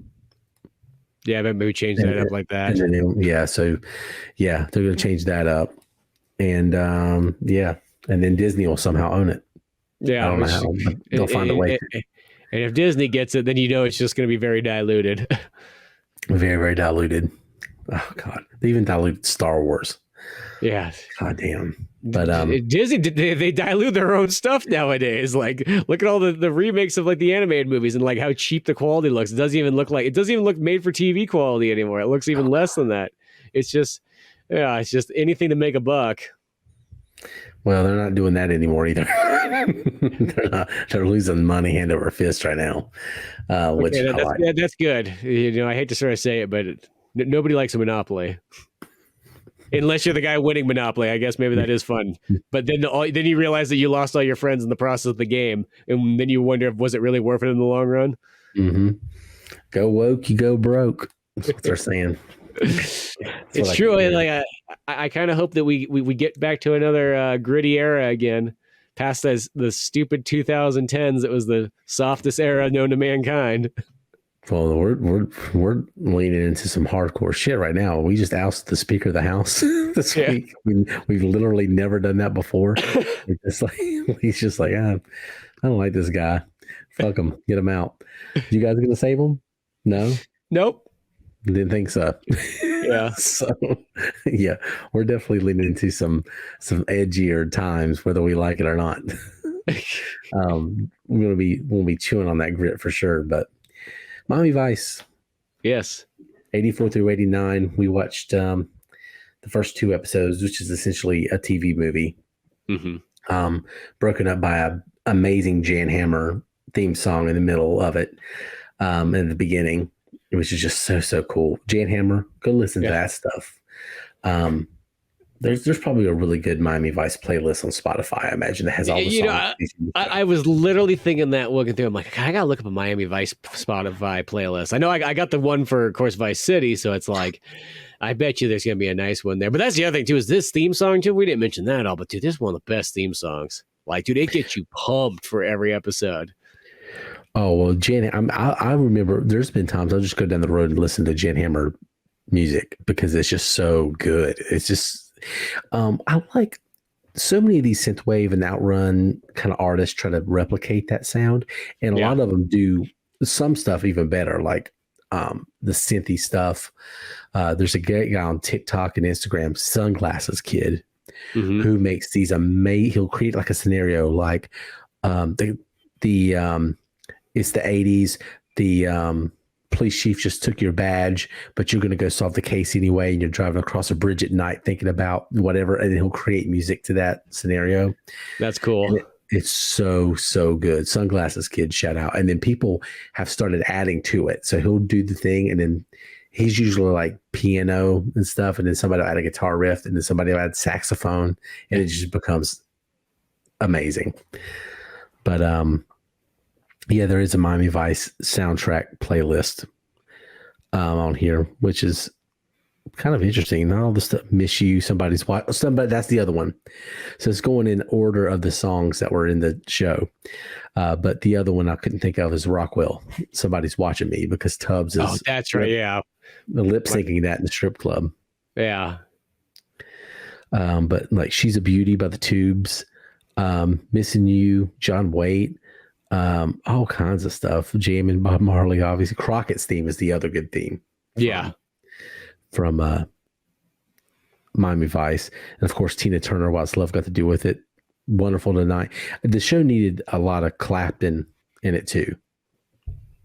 Yeah, maybe change that up like that. And then, they're going to change that up. And and then Disney will somehow own it. Yeah. I don't know how, but they'll find a way. And if Disney gets it, then it's just going to be very diluted. Very, very diluted. Oh, God. They even diluted Star Wars. Yeah. God damn. But Disney, they dilute their own stuff nowadays. Like, look at all the remakes of like the animated movies and like how cheap the quality looks. It doesn't even look made for TV quality anymore. It looks even less than that. It's just anything to make a buck. Well, they're not doing that anymore either. They're losing money hand over fist right now. Which that's good. I hate to sort of say it, but nobody likes a monopoly. Unless you're the guy winning Monopoly, I guess maybe that is fun. But then you realize that you lost all your friends in the process of the game, and then you wonder, was it really worth it in the long run? Mm-hmm. Go woke, you go broke. That's what they're saying. It's true. Like I kind of hope that we get back to another gritty era again, past the stupid 2010s. It was the softest era known to mankind. Well, we're leaning into some hardcore shit right now. We just ousted the Speaker of the House this week. We've literally never done that before. He's just like, I don't like this guy. Fuck him. Get him out. You guys gonna save him? No. Nope. Didn't think so. Yeah. So yeah, we're definitely leaning into some edgier times, whether we like it or not. We'll be chewing on that grit for sure, but. Miami Vice. Yes. 84 through 89. We watched the first two episodes, which is essentially a TV movie. Mm-hmm. Broken up by an amazing Jan Hammer theme song in the middle of it. In the beginning, which is just so cool. Jan Hammer, go listen to that stuff. There's probably a really good Miami Vice playlist on Spotify, I imagine, that has all the songs. I was literally thinking that looking through. I'm like, I gotta look up a Miami Vice Spotify playlist. I know I got the one for, of course, Vice City, so it's like, I bet you there's gonna be a nice one there. But that's the other thing too, is this theme song too. We didn't mention that at all, but dude, this is one of the best theme songs. Like, dude, it gets you pumped for every episode. Oh well, I remember there's been times I'll just go down the road and listen to Jan Hammer music because it's just so good. It's just. I like so many of these synthwave and outrun kind of artists try to replicate that sound, and a lot of them do some stuff even better, like the synthy stuff. There's a great guy on TikTok and Instagram, Sunglasses Kid, who makes these amazing. He'll create like a scenario like it's the 80s. The police chief just took your badge, but you're going to go solve the case anyway, and you're driving across a bridge at night thinking about whatever, and he'll create music to that scenario. That's cool. It's so good. Sunglasses Kid, shout out. And then people have started adding to it, so he'll do the thing, and then he's usually like piano and stuff, and then somebody will add a guitar riff, and then somebody will add saxophone, and it just becomes amazing. But yeah, there is a Miami Vice soundtrack playlist on here, which is kind of interesting. Not all the stuff. Miss You, Somebody's Watch. Somebody. That's the other one. So it's going in order of the songs that were in the show. But the other one I couldn't think of is Rockwell. Somebody's Watching Me, because Tubbs is. Oh, that's right. Yeah. The lip syncing that in the strip club. Yeah. But like She's a Beauty by the Tubes, Missing You, John Waite, all kinds of stuff. Jamming Bob Marley, obviously. Crockett's theme is the other good theme. From Miami Vice. And of course, Tina Turner, What's Love Got to Do with It? Wonderful Tonight. The show needed a lot of Clapton in it too.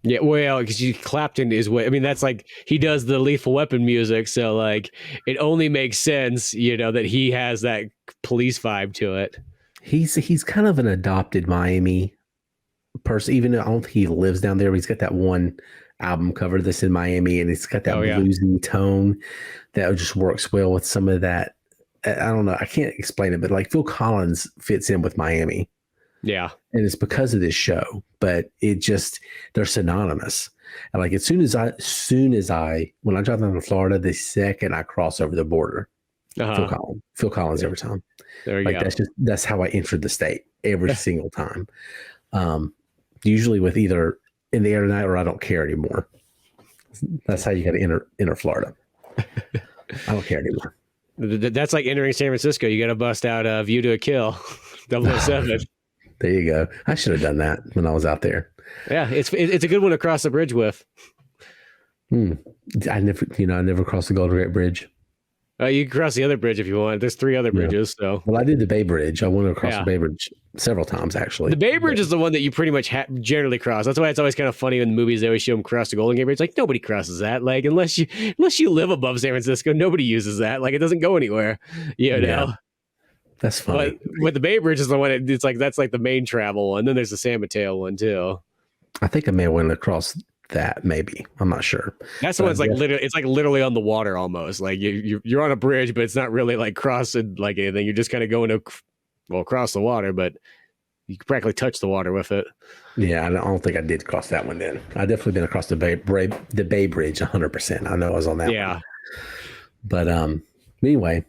Yeah, well, because Clapton is what I mean. That's like he does the Lethal Weapon music, so like it only makes sense, that he has that police vibe to it. He's kind of an adopted Miami person, even though I don't think he lives down there. But he's got that one album cover that's in Miami, and it's got that bluesy tone that just works well with some of that. I don't know. I can't explain it, but like Phil Collins fits in with Miami. Yeah. And it's because of this show, but they're synonymous. And like as soon as I when I drive down to Florida, the second I cross over the border, Phil Collins every time. There you go. That's how I entered the state every single time. Usually with either In the Air Tonight or I Don't Care Anymore. That's how you got to enter Florida. I don't care anymore. That's like entering San Francisco. You got to bust out View to a Kill, 007. There you go. I should have done that when I was out there. Yeah, it's a good one to cross the bridge with. I never crossed the Golden Gate Bridge. You can cross the other bridge if you want. There's 3 other bridges. So, well, I did the Bay Bridge. I went across the Bay Bridge several times, actually. The Bay Bridge is the one that you pretty much generally cross. That's why it's always kind of funny in the movies. They always show them cross the Golden Gate Bridge. Like nobody crosses that. Like unless you live above San Francisco, nobody uses that. Like it doesn't go anywhere. Yeah. That's funny. But the Bay Bridge is the one. It's like that's like the main travel one. Then there's the San Mateo one too. I think I may have went across that. Maybe I'm not sure. That's the one. It's like literally. It's like literally on the water almost. Like you're on a bridge, but it's not really like crossing like anything. You're just kind of going across the water, but you can practically touch the water with it. Yeah, I don't think I did cross that one. Then I definitely been across the Bay Bridge 100%. I know I was on that. Yeah. One. But anyway,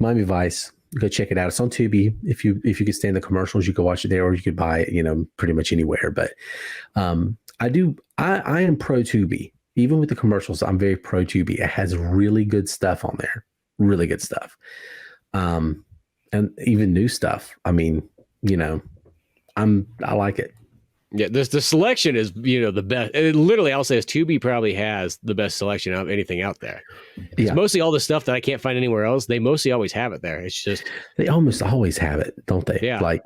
Miami Vice. Go check it out. It's on Tubi. If you could stand the commercials, you could watch it there, or you could buy it, pretty much anywhere. But I am pro Tubi. Even with the commercials, I'm very pro Tubi. It has really good stuff on there. Really good stuff. And even new stuff. I mean, I like it. Yeah, the selection is the best. Literally, I'll say is Tubi probably has the best selection of anything out there. It's mostly all the stuff that I can't find anywhere else. They mostly always have it there. It's just they almost always have it, don't they? Yeah. Like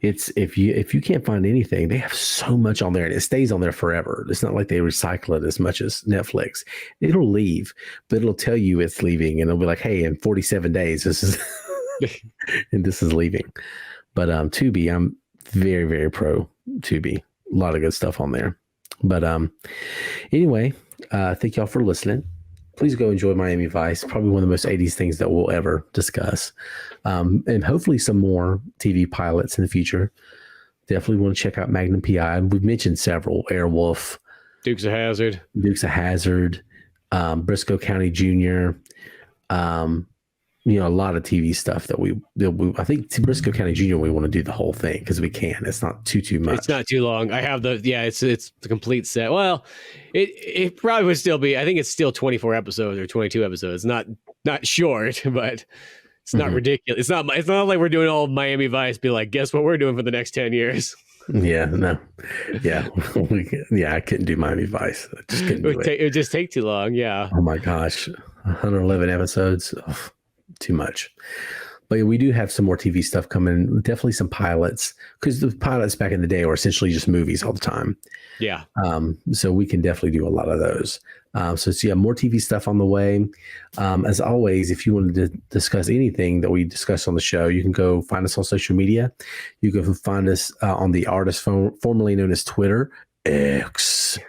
it's if you can't find anything, they have so much on there, and it stays on there forever. It's not like they recycle it as much as Netflix. It'll leave, but it'll tell you it's leaving, and it'll be like, hey, in 47 days, this is and this is leaving. But Tubi, I'm very, very pro Tubi. A lot of good stuff on there. But anyway, thank y'all for listening. Please go enjoy Miami Vice. Probably one of the most 80s things that we'll ever discuss. And hopefully some more TV pilots in the future. Definitely want to check out Magnum PI. We've mentioned several. Airwolf. Dukes of Hazzard. Briscoe County Jr. A lot of TV stuff that we I think Briscoe County Jr. we want to do the whole thing because we can. It's not too much. It's not too long. I have it's the complete set. Well, it probably would still be. I think it's still 24 episodes or 22 episodes. Not short, but it's not ridiculous. It's not like we're doing all of Miami Vice. Be like, guess what we're doing for the next 10 years. Yeah, no, yeah, I couldn't do Miami Vice. I just couldn't do it. It would just take too long. Yeah. Oh my gosh, 111 episodes. Oh, too much. But we do have some more TV stuff coming. Definitely some pilots, because the pilots back in the day were essentially just movies all the time. Yeah. So we can definitely do a lot of those. So more TV stuff on the way. As always, if you wanted to discuss anything that we discussed on the show, you can go find us on social media. You can find us on the artist formerly known as Twitter, X.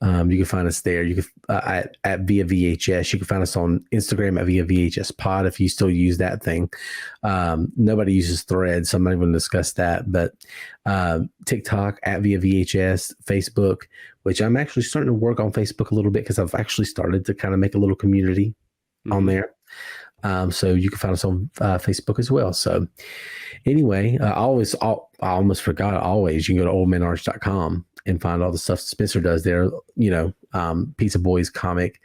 You can find us there. You can at Via VHS. You can find us on Instagram at Via VHS Pod if you still use that thing. Nobody uses Threads, so I'm not even going to discuss that. But TikTok at Via VHS, Facebook. which I'm actually starting to work on Facebook a little bit because I've actually started to kind of make a little community on there. So you can find us on Facebook as well. So anyway, I almost forgot. Always, you can go to oldmanorange.com and find all the stuff Spencer does there. Pizza Boys comic.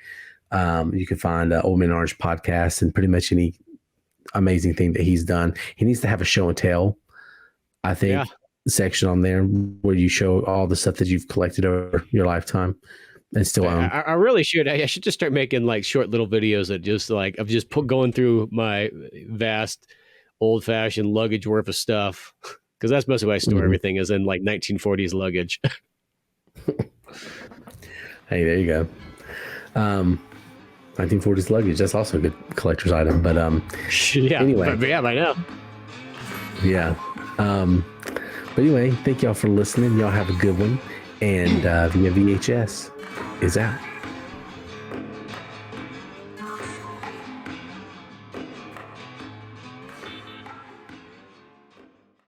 You can find Old Man Orange podcast and pretty much any amazing thing that he's done. He needs to have a show and tell, I think, section on there where you show all the stuff that you've collected over your lifetime and still own. I really should. I should just start making like short little videos that just like of just going through my vast old fashioned luggage worth of stuff, because that's mostly why I store everything is in like 1940s luggage. Hey, there you go. 1940s luggage. That's also a good collector's item. But yeah. Anyway, I know. Yeah. But anyway, thank y'all for listening. Y'all have a good one. And Via VHS is out.